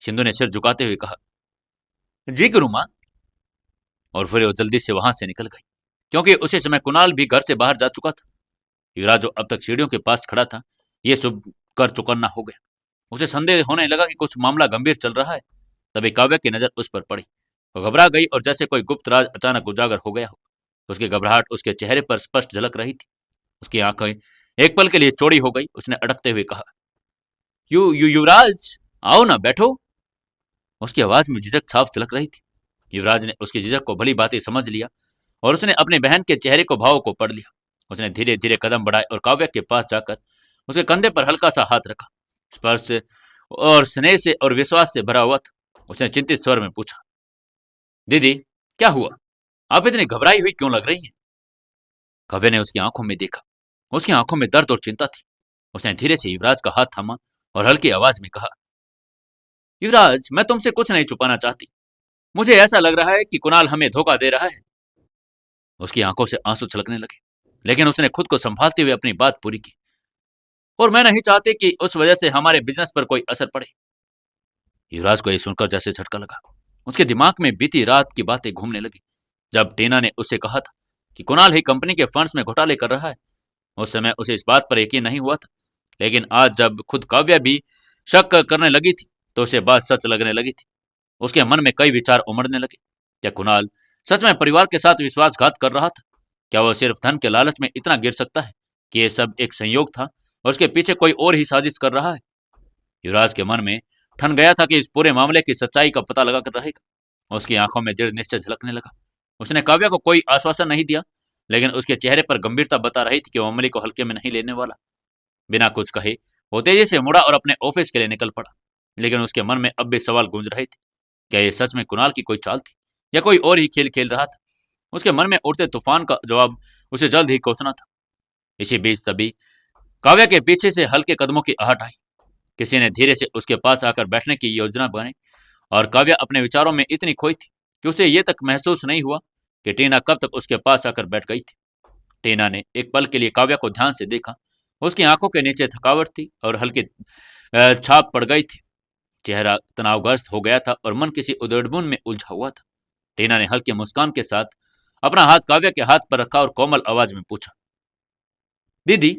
Speaker 1: सिंधु ने सिर झुकाते हुए कहा, जी गुरुमा। और फिर वो जल्दी से वहां से निकल गई, क्योंकि उसी समय कुणाल भी घर से बाहर जा चुका था। युवराज, जो अब तक सीढ़ियों के पास खड़ा था, ये सब कर चुकन्ना हो गया। उसे संदेह होने लगा कि कुछ मामला गंभीर चल रहा है। तभी काव्या की नजर उस पर पड़ी। वो घबरा गई और जैसे कोई गुप्त राज अचानक उजागर हो गया हो। उसकी घबराहट उसके चेहरे पर स्पष्ट झलक रही थी। उसकी आंखें एक पल के लिए चौड़ी हो गई। उसने अड़कते हुए कहा, युवराज, आओ ना, बैठो। उसकी आवाज में झिझक साफ झलक रही थी। युवराज ने उसकी झिझक को भली भांति समझ लिया और उसने अपनी बहन के चेहरे को भाव को पढ़ लिया। उसने धीरे धीरे कदम बढ़ाए और काव्या के पास जाकर उसके कंधे पर हल्का सा हाथ रखा। स्पर्श और स्नेह से और विश्वास से भरा हुआ था। उसने चिंतित स्वर में पूछा, दीदी, क्या हुआ? आप इतनी घबराई हुई क्यों लग रही हैं? काव्या ने उसकी आंखों में देखा। उसकी आंखों में दर्द और चिंता थी। उसने धीरे से युवराज का हाथ थामा और हल्की आवाज में कहा, युवराज, मैं तुमसे कुछ नहीं छुपाना चाहती। मुझे ऐसा लग रहा है कि कुणाल हमें धोखा दे रहा है। उसकी आंखों से आंसू छलकने लगे, लेकिन उसने खुद को संभालते हुए अपनी बात पूरी की। और मैं नहीं चाहती कि उस वजह से हमारे बिजनेस पर कोई असर पड़े। युवराज को यह सुनकर जैसे झटका लगा। उसके दिमाग में बीती रात की बातें घूमने लगी, जब टीना ने उससे कहा था कि कुणाल ही कंपनी के फंड्स में घोटाले कर रहा है। उस समय उसे इस बात पर यकीन नहीं हुआ था, लेकिन आज जब खुद काव्या भी शक करने लगी थी तो उसे बात सच लगने लगी थी। उसके मन में कई विचार उमड़ने लगे। क्या कुणाल सच में परिवार के साथ विश्वासघात कर रहा था? क्या वह सिर्फ धन के लालच में इतना गिर सकता है कि यह सब एक संयोग था और उसके पीछे कोई और ही साजिश कर रहा है? युवराज के मन में ठन गया था कि इस पूरे मामले की सच्चाई का पता लगा कर रहेगा। उसकी आंखों में दृढ़ निश्चय झलकने लगा। उसने काव्या को कोई आश्वासन नहीं दिया, लेकिन उसके चेहरे पर गंभीरता बता रही थी कि वो मामले को हल्के में नहीं लेने वाला। बिना कुछ कहे वो तेजी से मुड़ा और अपने ऑफिस के लिए निकल पड़ा, लेकिन उसके मन में अब भी सवाल गूंज रहे थे। क्या ये सच में कुणाल की कोई चाल थी या कोई और ही खेल खेल रहा था? उसके मन में उठते तूफान का जवाब उसे जल्द ही कोसना था। इसी बीच तभी काव्या के पीछे से हल्के कदमों की आहट आई। किसी ने धीरे से उसके पास आकर बैठने की योजना बनाई और काव्या अपने विचारों में इतनी खोई थी कि उसे ये तक महसूस नहीं हुआ कि टीना कब तक उसके पास आकर बैठ गई थी। टीना ने एक पल के लिए काव्या को ध्यान से देखा। उसकी आंखों के नीचे थकावट थी और हल्की छाप पड़ गई थी। चेहरा तनावग्रस्त हो गया था और मन किसी उधेड़बुन में उलझा हुआ था। टीना ने हल्की मुस्कान के साथ अपना हाथ काव्या के हाथ पर रखा और कोमल आवाज में पूछा, दीदी,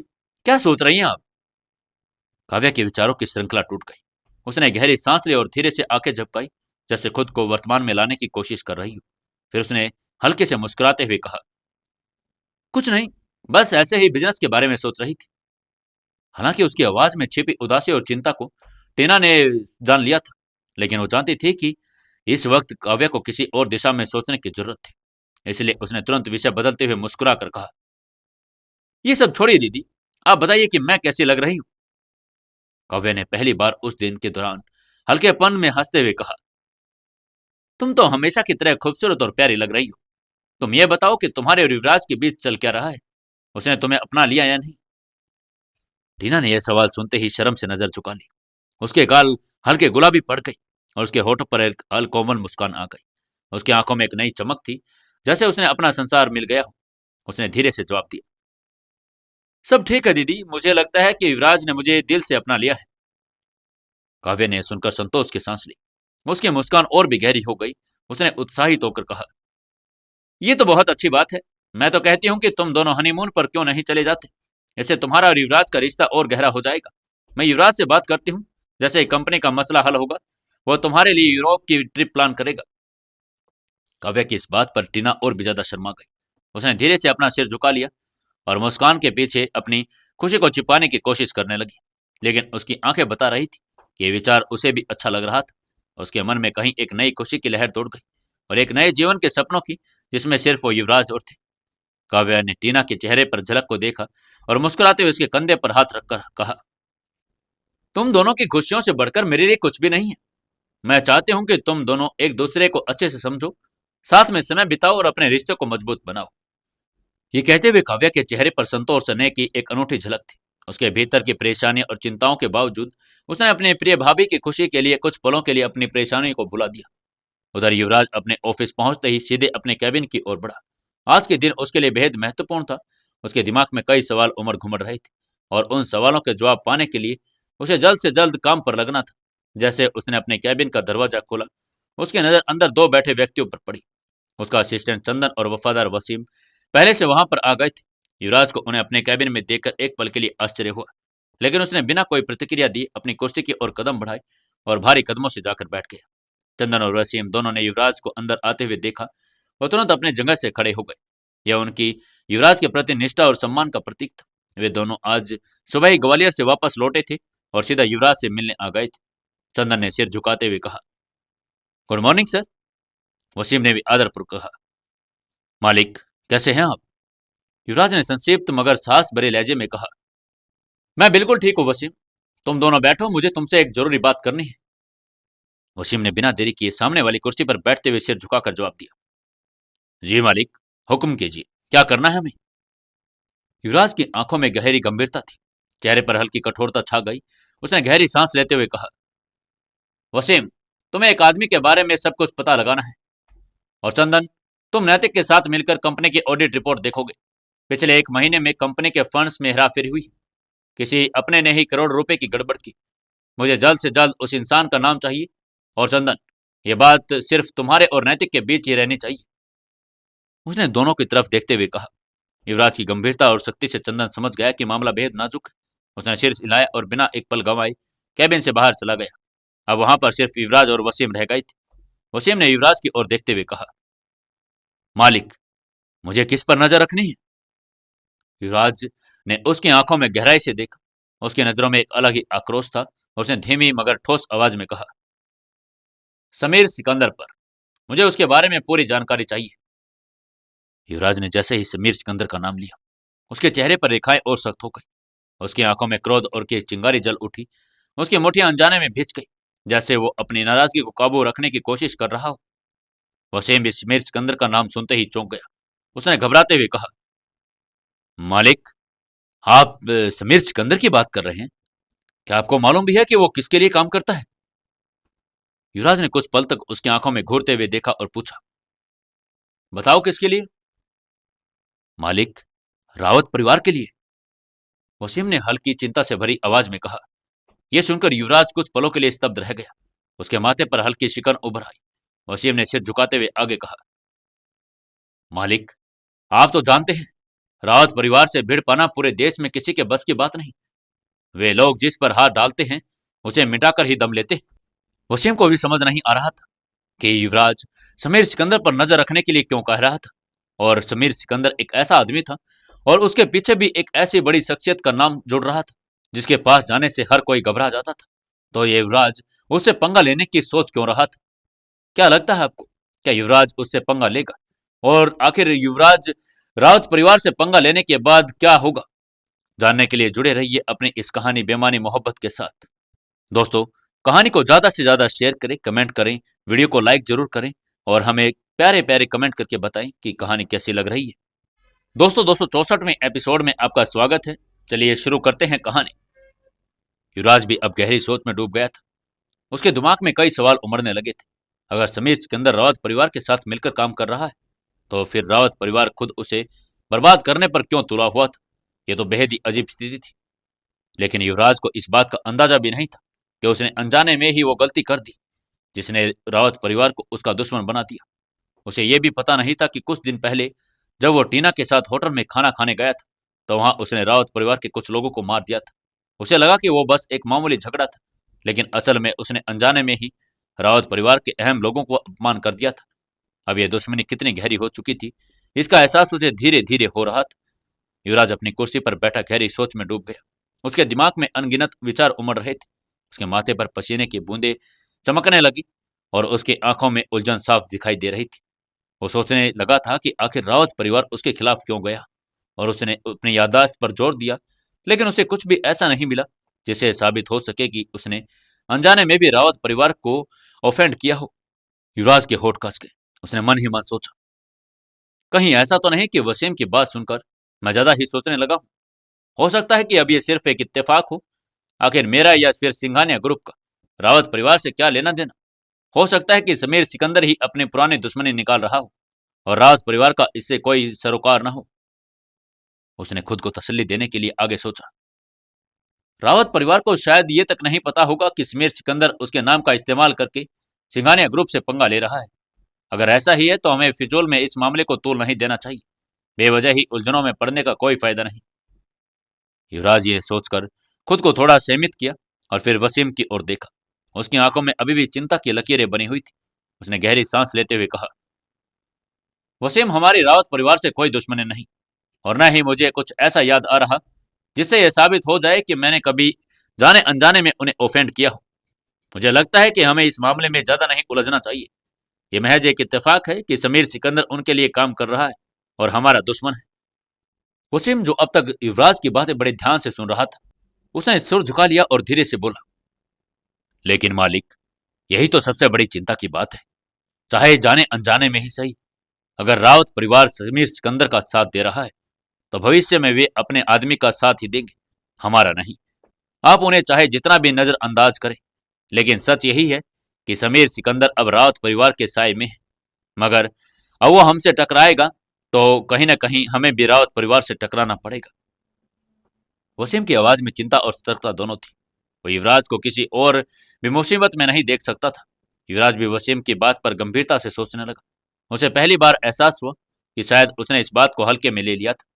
Speaker 1: क्या सोच रही हैं आप? काव्या के विचारों की श्रृंखला टूट गई। उसने गहरी सांस ली और धीरे से आंखें झपकाई, जैसे खुद को वर्तमान में लाने की कोशिश कर रही हो। फिर उसने हल्के से मुस्कुराते हुए कहा, कुछ नहीं, बस ऐसे ही बिजनेस के बारे में सोच रही थी। हालांकि उसकी आवाज में छिपी उदासी और चिंता को टीना ने जान लिया था, लेकिन वो जानती थी कि इस वक्त काव्या को किसी और दिशा में सोचने की जरूरत थी। इसलिए उसने तुरंत विषय बदलते हुए मुस्कुरा कर कहा, ये सब छोड़िए दीदी, आप बताइए कि मैं कैसी लग रही हूँ। काव्या ने पहली बार उस दिन के दौरान हल्केपन में हंसते हुए कहा, तुम तो हमेशा की तरह खूबसूरत और प्यारी लग रही हो। तुम ये बताओ कि तुम्हारे और युवराज के बीच चल क्या रहा है? उसने तुम्हें अपना लिया या नहीं? टीना ने यह सवाल सुनते ही शर्म से नजर झुका ली। उसके गाल हल्के गुलाबी पड़ गई और उसके होठों पर एक अलकोमल मुस्कान आ गई। उसकी आंखों में एक नई चमक थी, जैसे उसने अपना संसार मिल गया हो। उसने धीरे से जवाब दिया, सब ठीक है दीदी, मुझे लगता है कि युवराज ने मुझे दिल से अपना लिया है। काव्य ने सुनकर संतोष की सांस ली। उसकी मुस्कान और भी गहरी हो गई। उसने उत्साहित होकर कहा, ये तो बहुत अच्छी बात है। मैं तो कहती हूँ कि तुम दोनों हनीमून पर क्यों नहीं चले जाते? इससे तुम्हारा और युवराज का रिश्ता और गहरा हो जाएगा। मैं युवराज से बात करती हूँ, जैसे ही कंपनी का मसला हल होगा वो तुम्हारे लिए यूरोप की ट्रिप प्लान करेगा। काव्य की इस बात पर टीना और भी ज्यादा शर्मा गई। उसने धीरे से अपना सिर झुका लिया और मुस्कान के पीछे अपनी खुशी को छिपाने की कोशिश करने लगी। लेकिन उसकी आंखें बता रही थी कि यह विचार उसे भी अच्छा लग रहा था। उसके मन में कहीं एक नई खुशी की लहर दौड़ गई और एक नए जीवन के सपनों की, जिसमें सिर्फ वो युवराज और थे। काव्या ने टीना के चेहरे पर झलक को देखा और मुस्कुराते हुए उसके कंधे पर हाथ रखकर कहा, तुम दोनों की खुशियों से बढ़कर मेरे लिए कुछ भी नहीं है। मैं चाहती हूं कि तुम दोनों एक दूसरे को अच्छे से समझो, साथ में समय बिताओ और अपने रिश्ते को मजबूत बनाओ। ये कहते हुए काव्या के चेहरे पर संतोष और स्नेह की एक अनूठी झलक थी। उसके भीतर की परेशानी और चिंताओं के बावजूद उसने अपने प्रिय भाभी की खुशी के लिए कुछ पलों के लिए अपनी परेशानी को भुला दिया। उधर युवराज अपने ऑफिस पहुंचते ही सीधे अपने कैबिन की ओर बढ़ा। आज के दिन उसके लिए बेहद महत्वपूर्ण था। उसके दिमाग में कई सवाल उमड़ घुमड़ रहे थे और उन सवालों के जवाब पाने के लिए उसे जल्द से जल्द काम पर लगना था। जैसे उसने अपने कैबिन का दरवाजा खोला, उसकी नजर अंदर दो बैठे व्यक्तियों पर पड़ी। उसका असिस्टेंट चंदन और वफादार वसीम पहले से वहां पर आ गए थे। युवराज को उन्हें अपने कैबिन में देखकर एक पल के लिए आश्चर्य हुआ, लेकिन उसने बिना कोई प्रतिक्रिया दी अपनी कुर्सी की ओर कदम बढ़ाए और भारी कदमों से जाकर बैठ गया। चंदन और वसीम दोनों ने युवराज को अंदर आते हुए देखा और तुरंत अपने जगह से खड़े हो गए। यह उनकी युवराज के प्रति निष्ठा और सम्मान का प्रतीक था। वे दोनों आज सुबह ही ग्वालियर से वापस लौटे थे और सीधा युवराज से मिलने आ गए थे। चंदन ने सिर झुकाते हुए कहा, गुड मॉर्निंग सर। वसीम ने भी आदरपूर्वक कहा, मालिक कैसे हैं आप? युवराज ने संक्षिप्त मगर साहस भरे लहजे में कहा, मैं बिल्कुल ठीक हूँ वसीम, तुम दोनों बैठो, मुझे तुमसे एक जरूरी बात करनी है। वसीम ने बिना देरी किए सामने वाली कुर्सी पर बैठते हुए सिर झुकाकर जवाब दिया, जी मालिक, हुक्म कीजिए, क्या करना है हमें? युवराज की आंखों में गहरी गंभीरता थी, चेहरे पर हल्की कठोरता छा गई। उसने गहरी सांस लेते हुए कहा, वसीम, तुम्हें एक आदमी के बारे में सब कुछ पता लगाना है। और चंदन, तुम नैतिक के साथ मिलकर कंपनी की ऑडिट रिपोर्ट देखोगे। पिछले 1 महीने में कंपनी के फंड्स में हेराफेरी हुई। किसी अपने ने ही करोड़ रुपए की गड़बड़ की। मुझे जल्द से जल्द उस इंसान का नाम चाहिए। और चंदन, ये बात सिर्फ तुम्हारे और नैतिक के बीच ही रहनी चाहिए। उसने दोनों की तरफ देखते हुए कहा। युवराज की गंभीरता और शक्ति से चंदन समझ गया कि मामला बेहद नाजुक है। उसने सिर हिलाया और बिना एक पल गंवाए कैबिन से बाहर चला गया। अब वहां पर सिर्फ युवराज और वसीम रह गए थे। वसीम ने युवराज की ओर देखते हुए कहा, मालिक, मुझे किस पर नजर रखनी है? युवराज ने उसकी आंखों में गहराई से देखा। उसकी नजरों में एक अलग ही आक्रोश था और उसने धीमी मगर ठोस आवाज में कहा, समीर सिकंदर पर। मुझे उसके बारे में पूरी जानकारी चाहिए। युवराज ने जैसे ही समीर सिकंदर का नाम लिया, उसके चेहरे पर रेखाएं और सख्त हो गई। उसकी आंखों में क्रोध और की चिंगारी जल उठी। उसकी मुठ्ठियां अनजाने में भिज गई, जैसे वो अपनी नाराजगी को काबू रखने की कोशिश कर रहा हो। वसीम भी समीर सिकंदर का नाम सुनते ही चौंक गया। उसने घबराते हुए कहा, मालिक, आप समीर सिकंदर की बात कर रहे हैं? क्या आपको मालूम भी है कि वो किसके लिए काम करता है? युवराज ने कुछ पल तक उसकी आंखों में घूरते हुए देखा और पूछा, बताओ किसके लिए? मालिक, रावत परिवार के लिए। वसीम ने हल्की चिंता से भरी आवाज में कहा। यह सुनकर युवराज कुछ पलों के लिए स्तब्ध रह गया। उसके माथे पर हल्की शिकन उभर आई। वसीम ने सिर झुकाते हुए आगे कहा, मालिक, आप तो जानते हैं, रावत परिवार से भिड़ पाना पूरे देश में किसी के बस की बात नहीं। वे लोग जिस पर हाथ डालते हैं उसे मिटाकर ही दम लेते हैं। वसीम को भी समझ नहीं आ रहा था कि युवराज समीर सिकंदर पर नजर रखने के लिए क्यों कह रहा था। और समीर सिकंदर एक ऐसा आदमी था और उसके पीछे भी एक ऐसी बड़ी शख्सियत का नाम जुड़ रहा था, जिसके पास जाने से हर कोई घबरा जाता था। तो ये युवराज उससे पंगा लेने की सोच क्यों रहा था? क्या लगता है आपको, क्या युवराज उससे पंगा लेगा? और आखिर युवराज रावत परिवार से पंगा लेने के बाद क्या होगा? जानने के लिए जुड़े रहिए अपनी इस कहानी बेमानी मोहब्बत के साथ। दोस्तों, कहानी को ज्यादा से ज्यादा शेयर करें, कमेंट करें, वीडियो को लाइक जरूर करें और हमें प्यारे प्यारे कमेंट करके बताएं कि कहानी कैसी लग रही है। दोस्तों, 264वें एपिसोड में आपका स्वागत है। चलिए शुरू करते हैं कहानी। युवराज भी अब गहरी सोच में डूब गया था। उसके दिमाग में कई सवाल उमड़ने लगे थे। अगर समीर सिकंदर रावत परिवार के साथ मिलकर काम कर रहा है, तो फिर रावत परिवार खुद उसे बर्बाद करने पर क्यों तुला हुआ था? यह तो बेहद ही अजीब स्थिति थी। लेकिन युवराज को इस बात का अंदाजा भी नहीं था कि उसने अनजाने में ही वो गलती कर दी जिसने रावत परिवार को उसका दुश्मन बना दिया। उसे यह भी पता नहीं था कि कुछ दिन पहले जब वो टीना के साथ होटल में खाना खाने गया था, तो वहां उसने रावत परिवार के कुछ लोगों को मार दिया था। उसे लगा कि वो बस एक मामूली झगड़ा था, लेकिन असल में उसने अनजाने में ही रावत परिवार के अहम लोगों को अपमान कर दिया था। अब यह दुश्मनी कितनी गहरी हो चुकी थी, इसका एहसास उसे धीरे धीरे हो रहा था। युवराज अपनी कुर्सी पर बैठा गहरी सोच में डूब गया। उसके दिमाग में अनगिनत विचार उमड़ रहे थे। उसके माथे पर पसीने की बूंदें चमकने लगी और उसकी आंखों में उलझन साफ दिखाई दे रही थी। वो सोचने लगा था कि आखिर रावत परिवार उसके खिलाफ क्यों गया, और उसने अपनी याददाश्त पर जोर दिया, लेकिन उसे कुछ भी ऐसा नहीं मिला जिसे साबित हो सके कि उसने अनजाने में भी रावत परिवार को ऑफेंड किया हो। युवराज के होठ कस गए। उसने मन ही मन सोचा, कहीं ऐसा तो नहीं कि वसीम की बात सुनकर मैं ज्यादा ही सोचने लगा हूं। हो सकता है कि अब ये सिर्फ एक इत्तेफाक हो। आखिर मेरा या फिर सिंघानिया ग्रुप का रावत परिवार से क्या लेना देना? हो सकता है कि समीर सिकंदर ही अपने पुराने दुश्मनी निकाल रहा हो और रावत परिवार का इससे कोई सरोकार न हो। उसने खुद को तसल्ली देने के लिए आगे सोचा, रावत परिवार को शायद ये तक नहीं पता होगा कि समीर सिकंदर उसके नाम का इस्तेमाल करके सिंघानिया ग्रुप से पंगा ले रहा है। अगर ऐसा ही है तो हमें फिजूल में इस मामले को तूल नहीं देना चाहिए। बेवजह ही उलझनों में पड़ने का कोई फायदा नहीं। युवराज ये सोचकर खुद को थोड़ा सहमित किया और फिर वसीम की ओर देखा। उसकी आंखों में अभी भी चिंता की लकीरें बनी हुई थी। उसने गहरी सांस लेते हुए कहा, वसीम, हमारी रावत परिवार से कोई दुश्मनी नहीं, और न ही मुझे कुछ ऐसा याद आ रहा जिससे यह साबित हो जाए कि मैंने कभी जाने अनजाने में उन्हें ऑफेंड किया हो। मुझे लगता है कि हमें इस मामले में ज्यादा नहीं उलझना चाहिए। यह महज एक इत्तेफाक है कि समीर सिकंदर उनके लिए काम कर रहा है और हमारा दुश्मन है। वसीम, जो अब तक युवराज की बातें बड़े ध्यान से सुन रहा था, उसने सिर झुका लिया और धीरे से बोला, लेकिन मालिक, यही तो सबसे बड़ी चिंता की बात है। चाहे जाने अनजाने में ही सही, अगर रावत परिवार समीर सिकंदर का साथ दे रहा है, तो भविष्य में वे अपने आदमी का साथ ही देंगे, हमारा नहीं। आप उन्हें चाहे जितना भी नजरअंदाज करें, लेकिन सच यही है कि समीर सिकंदर अब रावत परिवार के साए में है। मगर अब वो हमसे टकराएगा तो कहीं ना कहीं हमें भी रावत परिवार से टकराना पड़ेगा। वसीम की आवाज में चिंता और सतर्कता दोनों थी। वो युवराज को किसी और भी मुसीबत में नहीं देख सकता था। युवराज भी वसीम की बात पर गंभीरता से सोचने लगा। उसे पहली बार एहसास हुआ कि शायद उसने इस बात को हल्के में ले लिया था।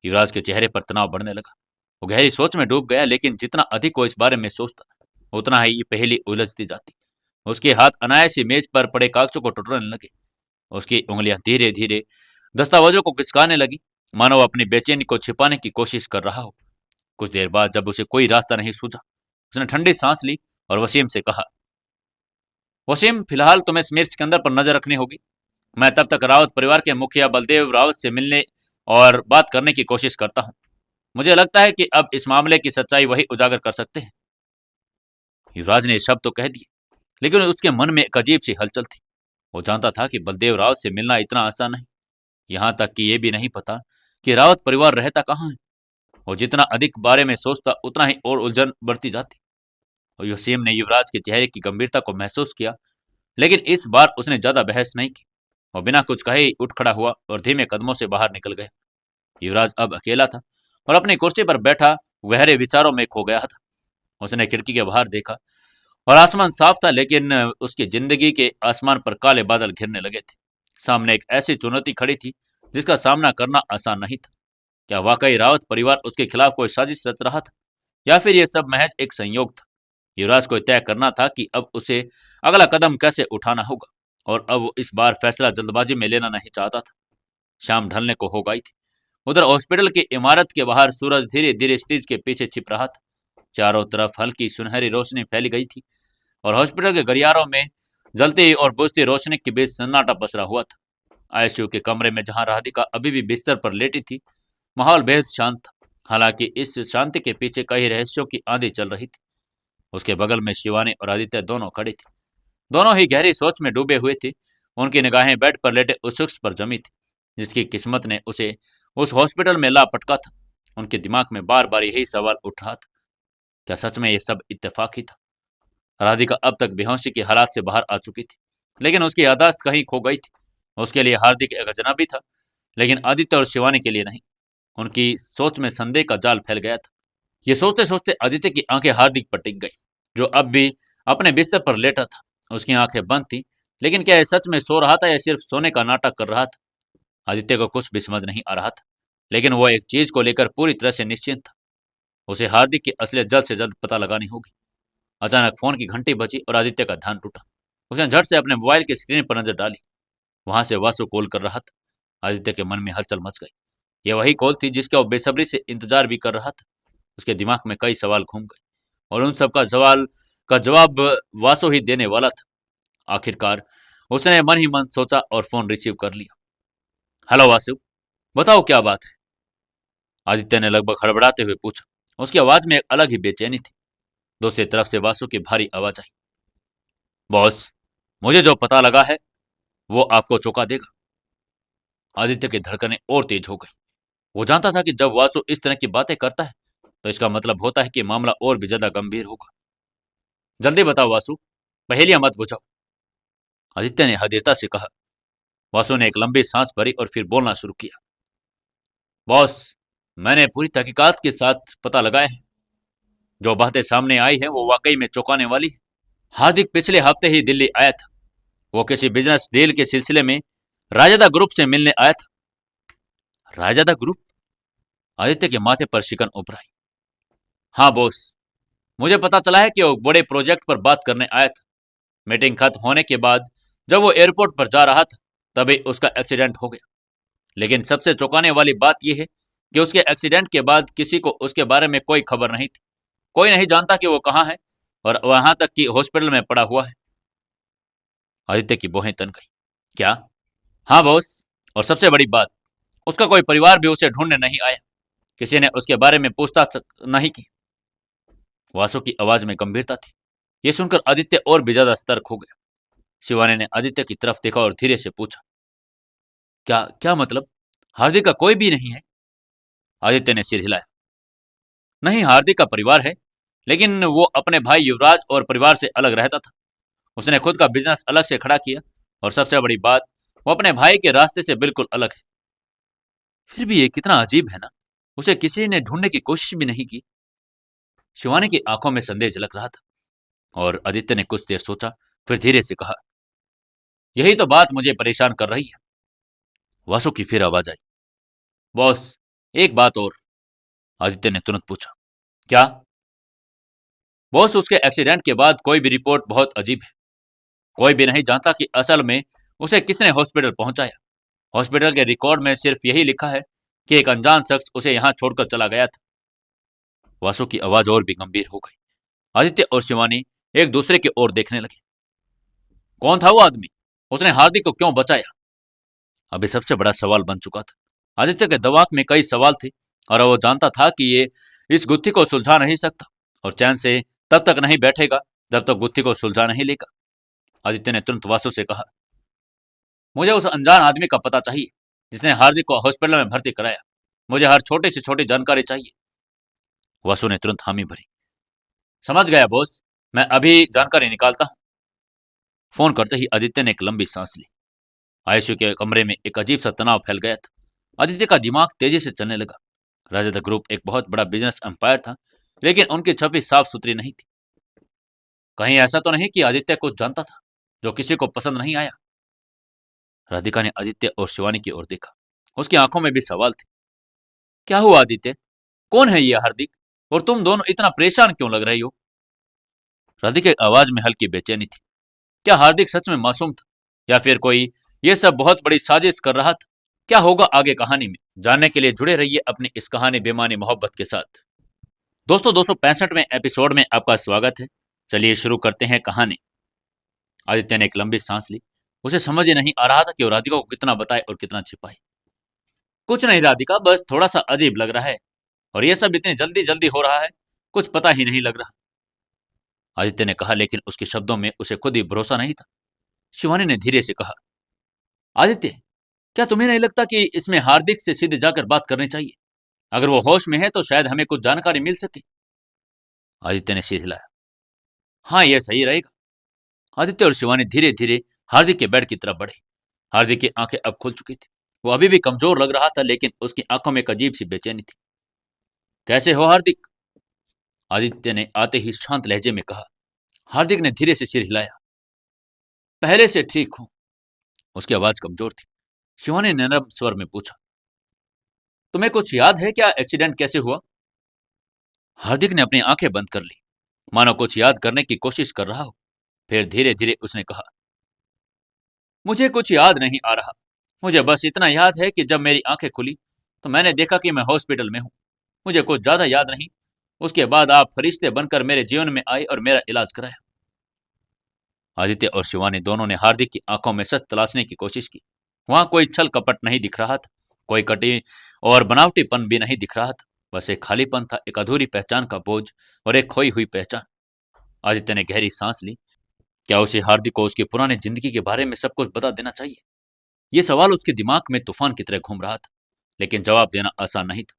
Speaker 1: युवराज के चेहरे पर तनाव बढ़ने लगा। वो गहरी सोच में डूब गया, लेकिन जितना अधिक वो इस बारे में सोचता, उतना ही ये पहेली उलझती जाती। उसके हाथ अनायास ही मेज पर पड़े कागजों को टटोलने लगे। उसकी उंगलियां धीरे धीरे दस्तावेजों को खिसकाने लगी, मानो वो अपनी बेचैनी को छिपाने की कोशिश कर रहा हो। कुछ देर बाद जब उसे कोई रास्ता नहीं सूझा, उसने ठंडी सांस ली और वसीम से कहा, वसीम, फिलहाल तुम्हें समीर सिकंदर पर नजर रखनी होगी। मैं तब तक रावत परिवार के मुखिया बलदेव रावत से मिलने और बात करने की कोशिश करता हूँ। मुझे लगता है कि अब इस मामले की सच्चाई वही उजागर कर सकते हैं। युवराज ने शब्द तो कह दिए, लेकिन उसके मन में एक अजीब सी हलचल थी। वो जानता था कि बलदेव रावत से मिलना इतना आसान नहीं। यहाँ तक कि यह भी नहीं पता कि रावत परिवार रहता कहाँ है। वो जितना अधिक बारे में सोचता, उतना ही और उलझन बढ़ती जाती। और वसीम ने युवराज के चेहरे की गंभीरता को महसूस किया, लेकिन इस बार उसने ज्यादा बहस नहीं की। वो बिना कुछ कहे ही उठ खड़ा हुआ और धीमे कदमों से बाहर निकल गया। युवराज अब अकेला था और अपनी कुर्सी पर बैठा गहरे विचारों में खो गया था। उसने खिड़की के बाहर देखा और आसमान साफ था, लेकिन उसकी जिंदगी के आसमान पर काले बादल घिरने लगे थे। सामने एक ऐसी चुनौती खड़ी थी जिसका सामना करना आसान नहीं था। क्या वाकई रावत परिवार उसके खिलाफ कोई साजिश रच रहा था, या फिर यह सब महज एक संयोग था? युवराज को तय करना था कि अब उसे अगला कदम कैसे उठाना होगा, और अब वो इस बार फैसला जल्दबाजी में लेना नहीं चाहता था। शाम ढलने को हो गई थी। उधर हॉस्पिटल की इमारत के बाहर सूरज धीरे धीरे स्टेज के पीछे छिप रहा था। चारों तरफ हल्की सुनहरी रोशनी फैली गई थी और हॉस्पिटल के गलियारों में जलती और बुझती रोशनी के बीच सन्नाटा पसरा हुआ था। आईसीयू के कमरे में जहां राधिका अभी भी बिस्तर पर लेटी थी, माहौल बेहद शांत था। हालांकि इस शांति के पीछे कई रहस्यों की आंधी चल रही थी। उसके बगल में शिवानी और आदित्य दोनों खड़े थे। दोनों ही गहरी सोच में डूबे हुए थे। उनकी निगाहें बेड पर लेटे उस शख्स पर जमी थी जिसकी किस्मत ने उसे उस हॉस्पिटल में ला पटका था। उनके दिमाग में बार बार यही सवाल उठ रहा था, क्या सच में ये सब इत्तेफाक ही था? राधिका अब तक बेहोशी की हालात से बाहर आ चुकी थी, लेकिन उसकी यादाश्त कहीं खो गई थी। उसके लिए हार्दिक एक अजनबी था, लेकिन आदित्य और शिवानी के लिए नहीं। उनकी सोच में संदेह का जाल फैल गया था। ये सोचते सोचते आदित्य की आंखें हार्दिक पर टिक गई, जो अब भी अपने बिस्तर पर लेटा था। उसकी आंखें बंद थी, लेकिन क्या यह सच में सो रहा था या सिर्फ सोने का नाटक कर रहा था? आदित्य को कुछ भी समझ नहीं आ रहा था, लेकिन वो एक चीज को लेकर पूरी तरह से निश्चिंत था। उसे हार्दिक की असलियत जल्द से जल्द पता लगानी होगी। अचानक फोन की घंटी बजी और आदित्य का ध्यान टूटा। उसने झट से अपने मोबाइल की स्क्रीन पर नजर डाली। वहां से वासु कॉल कर रहा था। आदित्य के मन में हलचल मच गई। यह वही कॉल थी जिसका वो बेसब्री से इंतजार भी कर रहा था। उसके दिमाग में कई सवाल घूम गए और उन सब का सवाल का जवाब वासु ही देने वाला था। आखिरकार उसने मन ही मन सोचा और फोन रिसीव कर लिया। हेलो वासु, बताओ क्या बात है? आदित्य ने लगभग हड़बड़ाते हुए पूछा। उसकी आवाज में एक अलग ही बेचैनी थी। दूसरी तरफ से वासु की भारी आवाज आई। बॉस, मुझे जो पता लगा है वो आपको चौंका देगा। आदित्य की धड़कनें और तेज हो गई। वो जानता था कि जब वासु इस तरह की बातें करता है तो इसका मतलब होता है कि मामला और भी ज्यादा गंभीर होगा। जल्दी बताओ वासु, पहेलियां मत बुझाओ, आदित्य ने हदीरता से कहा। वासु ने एक लंबी सांस भरी और फिर बोलना शुरू किया। बॉस, मैंने पूरी तहकीकात के साथ पता लगाया है। जो बातें सामने आई हैं वो वाकई में चौंकाने वाली है। हार्दिक पिछले हफ्ते ही दिल्ली आया था। वो किसी बिजनेस डील के सिलसिले में राजदा ग्रुप से मिलने आया था। राजदा ग्रुप? आदित्य के माथे पर शिकन उभर आई। हाँ बॉस, मुझे पता चला है कि वो बड़े प्रोजेक्ट पर बात करने आया था। मीटिंग खत्म होने के बाद जब वो एयरपोर्ट पर जा रहा था तभी उसका एक्सीडेंट हो गया। लेकिन सबसे चौंकाने वाली बात यह है कि उसके एक्सीडेंट के बाद किसी को उसके बारे में कोई खबर नहीं थी। कोई नहीं जानता कि वो कहाँ है और वहां तक कि हॉस्पिटल में पड़ा हुआ है। आदित्य की भौहें तन गई। क्या? हाँ बॉस, और सबसे बड़ी बात, उसका कोई परिवार भी उसे ढूंढने नहीं आया। किसी ने उसके बारे में पूछताछ नहीं की। वासु की आवाज में गंभीरता थी। यह सुनकर आदित्य और भी ज्यादा सतर्क हो गया। शिवानी ने आदित्य की तरफ देखा और धीरे से पूछा, क्या क्या मतलब? हार्दिक का कोई भी नहीं है? आदित्य ने सिर हिलाया। नहीं, हार्दिक का परिवार है, लेकिन वो अपने भाई युवराज और परिवार से अलग रहता था। उसने खुद का बिजनेस अलग से खड़ा किया और सबसे बड़ी बात, वो अपने भाई के रास्ते से बिल्कुल अलग है। फिर भी ये कितना अजीब है ना, उसे किसी ने ढूंढने की कोशिश भी नहीं की। शिवानी की आंखों में संदेह झलक रहा था और आदित्य ने कुछ देर सोचा, फिर धीरे से कहा, यही तो बात मुझे परेशान कर रही है। वासु की फिर आवाज आई। बॉस, एक बात और। आदित्य ने तुरंत पूछा। क्या? बॉस, उसके एक्सीडेंट के बाद कोई भी रिपोर्ट बहुत अजीब है। कोई भी नहीं जानता कि असल में उसे किसने हॉस्पिटल पहुंचाया। हॉस्पिटल के रिकॉर्ड में सिर्फ यही लिखा है कि एक अनजान शख्स उसे यहां छोड़कर चला गया था। वासु की आवाज और भी गंभीर हो गई। आदित्य और शिवानी एक दूसरे की ओर देखने लगे। कौन था वो आदमी? उसने हार्दिक को क्यों बचाया? अभी सबसे बड़ा सवाल बन चुका था। आदित्य के दिमाग में कई सवाल थे और वो जानता था कि ये इस गुत्थी को सुलझा नहीं सकता और चैन से तब तक नहीं बैठेगा जब तक गुत्थी को सुलझा नहीं लेगा। आदित्य ने तुरंत वासु से कहा, मुझे उस अनजान आदमी का पता चाहिए जिसने हार्दिक को हॉस्पिटल में भर्ती कराया। मुझे हर छोटी से छोटी जानकारी चाहिए। वासु ने तुरंत हामी भरी। समझ गया बॉस, मैं अभी जानकारी निकालता हूँ। फोन करते ही आदित्य ने एक लंबी सांस ली। आईसीयू के कमरे में एक अजीब सा तनाव फैल गया था। आदित्य का दिमाग तेजी से चलने लगा। राजद ग्रुप एक बहुत बड़ा बिजनेस एम्पायर था, लेकिन उनकी छवि साफ सुथरी नहीं थी। कहीं ऐसा तो नहीं कि आदित्य कुछ जानता था जो किसी को पसंद नहीं आया? राधिका ने आदित्य और शिवानी की ओर देखा। उसकी आंखों में भी सवाल थे। क्या हुआ आदित्य? कौन है ये हार्दिक? और तुम दोनों इतना परेशान क्यों लग रही हो? राधिका की आवाज में हल्की बेचैनी थी। क्या हार्दिक सच में मासूम था या फिर कोई ये सब बहुत बड़ी साजिश कर रहा था? क्या होगा आगे कहानी में, जानने के लिए जुड़े रहिए अपनी इस कहानी बेमानी मोहब्बत के साथ। दोस्तों, 265वें एपिसोड में आपका स्वागत है। चलिए शुरू करते हैं कहानी। आदित्य ने एक लंबी सांस ली। उसे समझ ही नहीं आ रहा था कि वो राधिका को कितना बताए और कितना छिपाए। कुछ नहीं राधिका, बस थोड़ा सा अजीब लग रहा है। और यह सब इतनी जल्दी जल्दी हो रहा है, कुछ पता ही नहीं लग रहा। आदित्य ने कहा, लेकिन उसके शब्दों में उसे खुद ही भरोसा नहीं था। शिवानी ने धीरे से कहा, आदित्य, क्या तुम्हें नहीं लगता कि इसमें हार्दिक से सीधे जाकर बात करनी चाहिए? अगर वो होश में है तो शायद हमें कुछ जानकारी मिल सके। आदित्य ने सिर हिलाया। हाँ, यह सही रहेगा। आदित्य और शिवानी धीरे धीरे हार्दिक के बेड की तरफ बढ़े। हार्दिक की आंखें अब खुल चुकी थी। वो अभी भी कमजोर लग रहा था, लेकिन उसकी आंखों में एक अजीब सी बेचैनी थी। कैसे हो हार्दिक? आदित्य ने आते ही शांत लहजे में कहा। हार्दिक ने धीरे से सिर हिलाया। पहले से ठीक हूं। उसकी आवाज कमजोर थी। शिवानी ने नरम स्वर में पूछा, तुम्हें कुछ याद है क्या, एक्सीडेंट कैसे हुआ? हार्दिक ने अपनी आंखें बंद कर ली, मानो कुछ याद करने की कोशिश कर रहा हो। फिर धीरे धीरे उसने कहा, मुझे कुछ याद नहीं आ रहा। मुझे बस इतना याद है कि जब मेरी आंखें खुली तो मैंने देखा कि मैं हॉस्पिटल में हूं। मुझे कुछ ज्यादा याद नहीं। उसके बाद आप फरिश्ते बनकर मेरे जीवन में आए और मेरा इलाज कराया। आदित्य और शिवानी दोनों ने हार्दिक की आंखों में सच तलाशने की कोशिश की। वहां कोई छल कपट नहीं दिख रहा था, कोई कटी और बनावटीपन भी नहीं दिख रहा था। बस एक खालीपन था, एक अधूरी पहचान का बोझ और एक खोई हुई पहचान। आदित्य ने गहरी सांस ली। क्या उसे हार्दिक को उसकी पुरानी जिंदगी के बारे में सब कुछ बता देना चाहिए? यह सवाल उसके दिमाग में तूफान की तरह घूम रहा था, लेकिन जवाब देना आसान नहीं था।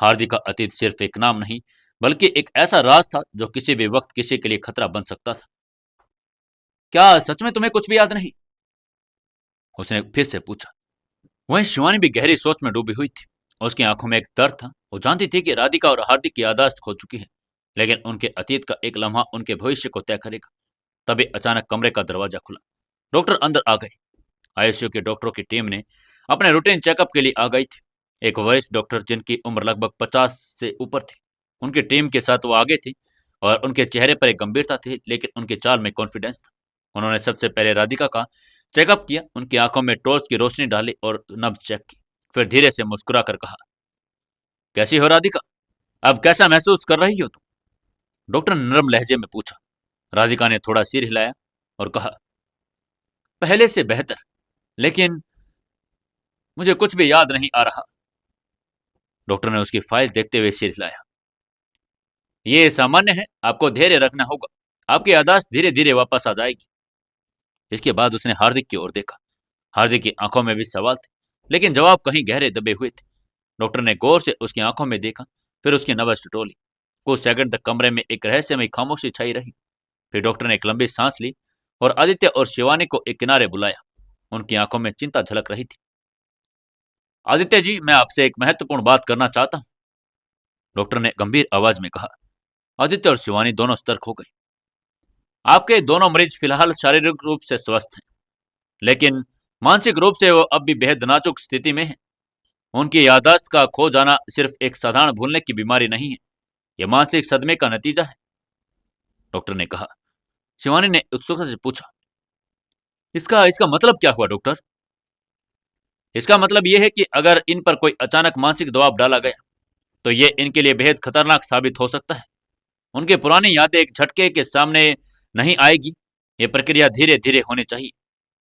Speaker 1: हार्दिक का अतीत सिर्फ एक नाम नहीं, बल्कि एक ऐसा राज था जो किसी भी वक्त किसी के लिए खतरा बन सकता था। क्या सच में तुम्हें कुछ भी याद नहीं? उसने फिर से पूछा। वहीं शिवानी भी गहरी सोच में डूबी हुई थी। उसकी आंखों में एक डर था। वो जानती थी कि राधिका और हार्दिक की याददाश्त खो चुकी है, लेकिन उनके अतीत का एक लम्हा उनके भविष्य को तय करेगा। तभी अचानक कमरे का दरवाजा खुला। डॉक्टर अंदर आ गए। आईसीयू के डॉक्टरों की टीम ने अपने रूटीन चेकअप के लिए आ गई थी। एक वरिष्ठ डॉक्टर जिनकी उम्र लगभग 50 से ऊपर थी, उनकी टीम के साथ वो आगे थी और उनके चेहरे पर एक गंभीरता थी, लेकिन उनकी चाल में कॉन्फिडेंस था। उन्होंने सबसे पहले राधिका का चेकअप किया, उनकी आंखों में टॉर्च की रोशनी डाली और नब्ज चेक की। फिर धीरे से मुस्कुरा कर कहा, कैसी हो राधिका? अब कैसा महसूस कर रही हो तुम? डॉक्टर ने नरम लहजे में पूछा। राधिका ने थोड़ा सिर हिलाया और कहा, पहले से बेहतर, लेकिन मुझे कुछ भी याद नहीं आ रहा। डॉक्टर ने उसकी फाइल देखते हुए सिर हिलाया। ये सामान्य है, आपको धैर्य रखना होगा। आपकी याददाश्त धीरे धीरे वापस आ जाएगी। इसके बाद उसने हार्दिक की ओर देखा। हार्दिक की आंखों में भी सवाल थे, लेकिन जवाब कहीं गहरे दबे हुए थे। डॉक्टर ने गौर से उसकी आंखों में देखा, फिर उसकी नब्ज टटोली। कुछ सेकंड तक कमरे में एक रहस्यमयी खामोशी छाई रही। फिर डॉक्टर ने एक लंबी सांस ली और आदित्य और शिवानी को एक किनारे बुलाया। उनकी आंखों में चिंता झलक रही थी। आदित्य जी, मैं आपसे एक महत्वपूर्ण बात करना चाहता हूं, डॉक्टर ने गंभीर आवाज में कहा। आदित्य और शिवानी दोनों सतर्क हो गए। आपके दोनों मरीज फिलहाल शारीरिक रूप से स्वस्थ हैं, लेकिन मानसिक रूप से वो अब भी बेहद नाजुक स्थिति में हैं। उनकी याददाश्त का खो जाना सिर्फ एक साधारण भूलने की बीमारी नहीं है, यह मानसिक सदमे का नतीजा है, डॉक्टर ने कहा। शिवानी ने उत्सुकता से पूछा, इसका इसका मतलब क्या हुआ डॉक्टर? इसका मतलब यह है कि अगर इन पर कोई अचानक मानसिक दबाव डाला गया तो ये इनके लिए बेहद खतरनाक साबित हो सकता है। उनकी पुरानी यादें एक झटके के सामने नहीं आएगी। ये प्रक्रिया धीरे धीरे होनी चाहिए,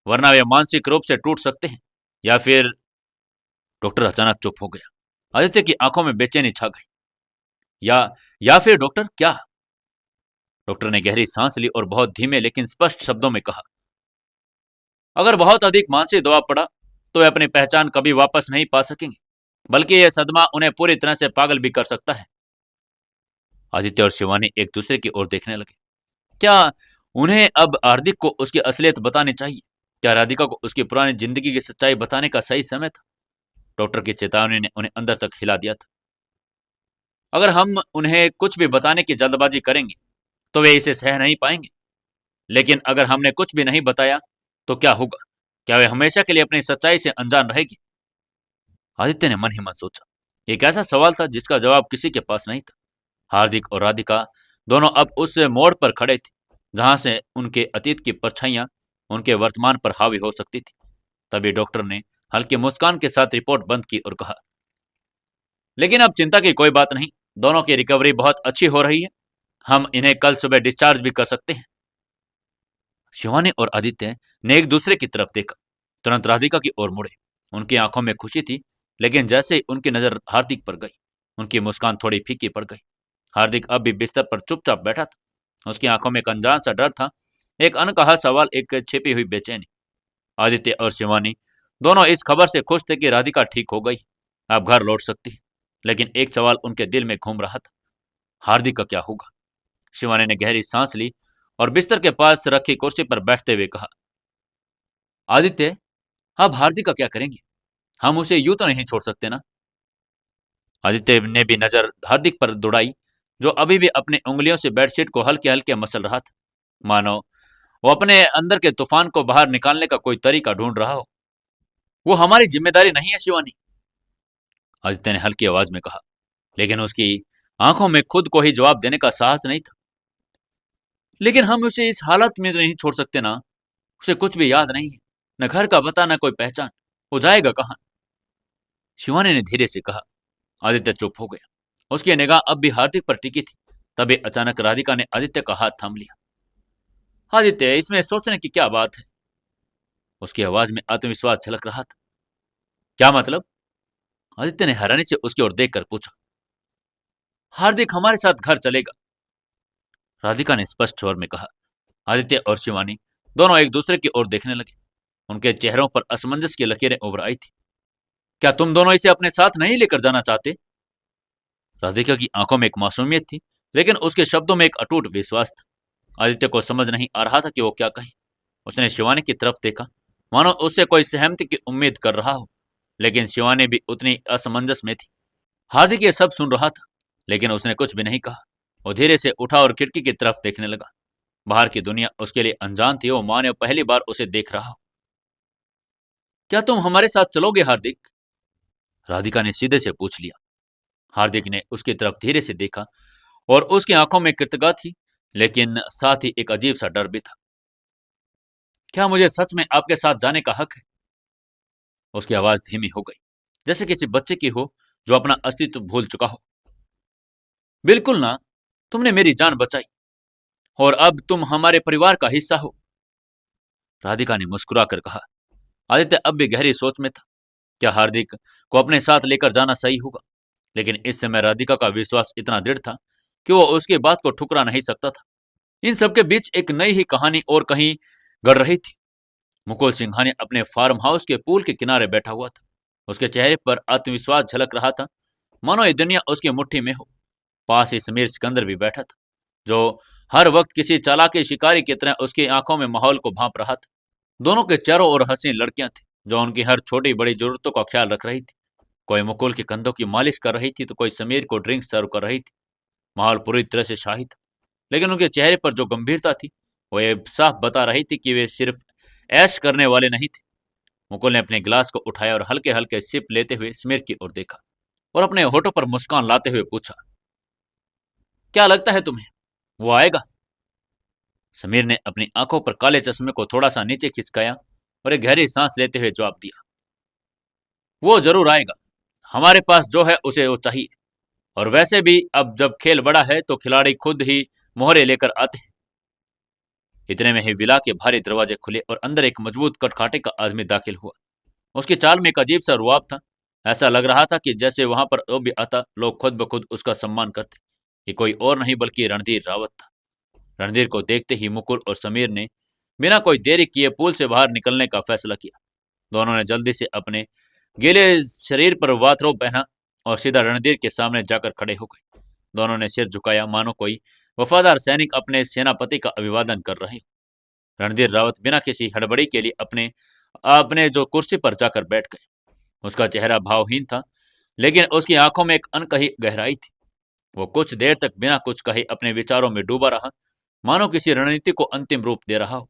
Speaker 1: वरना वे मानसिक रूप से टूट सकते हैं। या फिर डॉक्टर अचानक चुप हो गया। आदित्य की आंखों में बेचैनी छा गई। या फिर डॉक्टर क्या? डॉक्टर ने गहरी सांस ली और बहुत धीमे लेकिन स्पष्ट शब्दों में कहा, अगर बहुत अधिक मानसिक दबाव पड़ा तो वे अपनी पहचान कभी वापस नहीं पा सकेंगे, बल्कि यह सदमा उन्हें पूरी तरह से पागल भी कर सकता है। आदित्य और शिवानी एक दूसरे की ओर देखने लगे। क्या उन्हें अब हार्दिक को उसकी असलियत बतानी चाहिए? क्या राधिका को उसकी पुरानी जिंदगी की सच्चाई बताने का सही समय था? डॉक्टर की चेतावनी ने उन्हें अंदर तक हिला दिया था। अगर हम उन्हें कुछ भी बताने की जल्दबाजी करेंगे तो वे इसे सह नहीं पाएंगे, लेकिन अगर हमने कुछ भी नहीं बताया तो क्या होगा? क्या वे हमेशा के लिए अपनी सच्चाई से अनजान रहेगी? आदित्य ने मन ही मन सोचा। एक ऐसा सवाल था जिसका जवाब किसी के पास नहीं था। हार्दिक और राधिका दोनों अब उस मोड़ पर खड़े थे जहां से उनके अतीत की परछाइयां उनके वर्तमान पर हावी हो सकती थी। तभी डॉक्टर ने हल्की मुस्कान के साथ रिपोर्ट बंद की और कहा, लेकिन अब चिंता की कोई बात नहीं, दोनों की रिकवरी बहुत अच्छी हो रही है। हम इन्हें कल सुबह डिस्चार्ज भी कर सकते हैं। शिवानी और आदित्य ने एक दूसरे की तरफ देखा, तुरंत राधिका की ओर मुड़े। उनकी आंखों में खुशी थी, लेकिन जैसे ही उनकी नजर हार्दिक पर गई, उनकी मुस्कान थोड़ी फीकी पड़ गई। हार्दिक अब भी बिस्तर पर चुपचाप बैठा था। उसकी आंखों में एक अनजान सा डर था, एक अनकहा सवाल, एक छिपी हुई बेचैनी। आदित्य और शिवानी दोनों इस खबर से खुश थे कि राधिका ठीक हो गई, अब घर लौट सकती है। लेकिन एक सवाल उनके दिल में घूम रहा था, हार्दिक का क्या होगा। शिवानी ने गहरी सांस ली और बिस्तर के पास रखी कुर्सी पर बैठते हुए कहा, आदित्य, अब हार्दिक का क्या करेंगे? हम उसे यूं तो नहीं छोड़ सकते ना? आदित्य ने भी नजर हार्दिक पर दौड़ाई, जो अभी भी अपनी उंगलियों से बेडशीट को हल्के हल्के मसल रहा था, मानो वो अपने अंदर के तूफान को बाहर निकालने का कोई तरीका ढूंढ रहा हो। वो हमारी जिम्मेदारी नहीं है शिवानी, आदित्य ने हल्की आवाज में कहा, लेकिन उसकी आंखों में खुद को ही जवाब देने का साहस नहीं था। लेकिन हम उसे इस हालत में तो नहीं छोड़ सकते ना। उसे कुछ भी याद नहीं है, न घर का पता, न कोई पहचान। वो जाएगा कहाँ? शिवानी ने धीरे से कहा। आदित्य चुप हो गया। उसकी निगाह अब भी हार्दिक पर टिकी थी। तभी अचानक राधिका ने आदित्य का हाथ थाम लिया। आदित्य, इसमें सोचने की क्या बात है? उसकी आवाज में आत्मविश्वास झलक रहा था। क्या मतलब? आदित्य ने हैरानी से उसकी ओर देखकर पूछा। हार्दिक हमारे साथ घर चलेगा, राधिका ने स्पष्ट स्वर में कहा। आदित्य और शिवानी दोनों एक दूसरे की ओर देखने लगे। उनके चेहरों पर असमंजस की लकीरें उभर आई थी। क्या तुम दोनों इसे अपने साथ नहीं लेकर जाना चाहते? राधिका की आंखों में एक मासूमियत थी, लेकिन उसके शब्दों में एक अटूट विश्वास था। आदित्य को समझ नहीं आ रहा था कि वो क्या कहे। उसने शिवानी की तरफ देखा, मानो उससे कोई सहमति की उम्मीद कर रहा हो, लेकिन शिवानी भी उतनी असमंजस में थी। हार्दिक ये सब सुन रहा था, लेकिन उसने कुछ भी नहीं कहा। वो धीरे से उठा और खिड़की की तरफ देखने लगा। बाहर की दुनिया उसके लिए अनजान थी। वो मानो पहली बार उसे देख रहा हो। क्या तुम हमारे साथ चलोगे हार्दिक? राधिका ने सीधे से पूछ लिया। हार्दिक ने उसकी तरफ धीरे से देखा और उसकी आंखों में कृतज्ञता थी, लेकिन साथ ही एक अजीब सा डर भी था। क्या मुझे सच में आपके साथ जाने का हक है? उसकी आवाज धीमी हो गई, जैसे किसी बच्चे की हो जो अपना अस्तित्व भूल चुका हो। बिल्कुल ना, तुमने मेरी जान बचाई और अब तुम हमारे परिवार का हिस्सा हो, राधिका ने मुस्कुराकर कहा। आदित्य अब भी गहरी सोच में था। क्या हार्दिक को अपने साथ लेकर जाना सही होगा? लेकिन इस समय राधिका का विश्वास इतना दृढ़ था कि वो उसकी बात को ठुकरा नहीं सकता था। इन सबके बीच एक नई ही कहानी और कहीं गढ़ रही थी। मुकुल सिंघानिया अपने फार्म हाउस के पूल के किनारे बैठा हुआ था। उसके चेहरे पर आत्मविश्वास झलक रहा था, मानो ये दुनिया उसकी मुट्ठी में हो। पास ही समीर सिकंदर भी बैठा था, जो हर वक्त किसी चालाकी शिकारी की तरह उसकी आंखों में माहौल को भांप रहा था। दोनों के चारों ओर हसीन लड़कियां थी, जो उनकी हर छोटी बड़ी जरूरतों का ख्याल रख रही थी। कोई मुकुल के कंधों की मालिश कर रही थी, तो कोई समीर को ड्रिंक सर्व कर रही थी। माहौल पूरी तरह से शाही था, लेकिन उनके चेहरे पर जो गंभीरता थी, वो ये साफ बता रही थी कि वे सिर्फ ऐश करने वाले नहीं थे। मुकुल ने अपने गिलास को उठाया और हल्के हल्के सिप लेते हुए समीर की ओर देखा और अपने होठों पर मुस्कान लाते हुए पूछा, क्या लगता है तुम्हें, वो आएगा? समीर ने अपनी आंखों पर काले चश्मे को थोड़ा सा नीचे खिसकाया और एक गहरी सांस लेते हुए जवाब दिया, वो जरूर आएगा। हमारे पास जो है उसे वो चाहिए। और वैसे भी अब जब खेल बड़ा है तो खिलाड़ी खुद ही मोहरे लेकर आते हैं। इतने में ही विला के भारी दरवाजे खुले और अंदर एक मजबूत कटकाटे का आदमी दाखिल हुआ। उसकी चाल में एक अजीब सा रुआब था। ऐसा लग रहा था कि जैसे वहां पर जो भी आता लोग खुद ब खुद उसका सम्मान करते। ये कोई और नहीं बल्कि रणधीर रावत था। रणधीर को देखते ही मुकुल और समीर ने बिना कोई देरी किए पूल से बाहर निकलने का फैसला किया। दोनों ने जल्दी से अपने गीले शरीर पर वाथरोब पहना और सीधा रणधीर के सामने जाकर खड़े हो गए। दोनों ने सिर झुकाया, मानो कोई वफादार सैनिक अपने सेनापति का अभिवादन कर रहे हो। रणधीर रावत बिना किसी हड़बड़ी के लिए अपने अपने जो कुर्सी पर जाकर बैठ गए। उसका चेहरा भावहीन था, लेकिन उसकी आंखों में एक अनकही गहराई थी। वो कुछ देर तक बिना कुछ कहे अपने विचारों में डूबा रहा, मानो किसी रणनीति को अंतिम रूप दे रहा हो।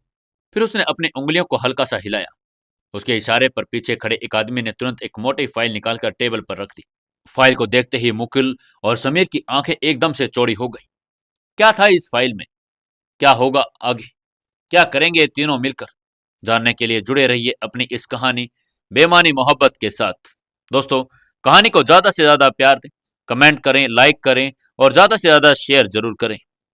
Speaker 1: फिर उसने अपनी उंगलियों को हल्का सा हिलाया। उसके इशारे पर पीछे खड़े एक आदमी ने तुरंत एक मोटी फाइल निकालकर टेबल पर रख दी। फाइल को देखते ही मुकुल और समीर की आंखें एकदम से चौड़ी हो गई। क्या था इस फाइल में? क्या होगा आगे? क्या करेंगे ये तीनों मिलकर? जानने के लिए जुड़े रहिए अपनी इस कहानी बेमानी मोहब्बत के साथ। दोस्तों, कहानी को ज्यादा से ज्यादा प्यार दें, कमेंट करें, लाइक करें और ज्यादा से ज्यादा शेयर जरूर करें।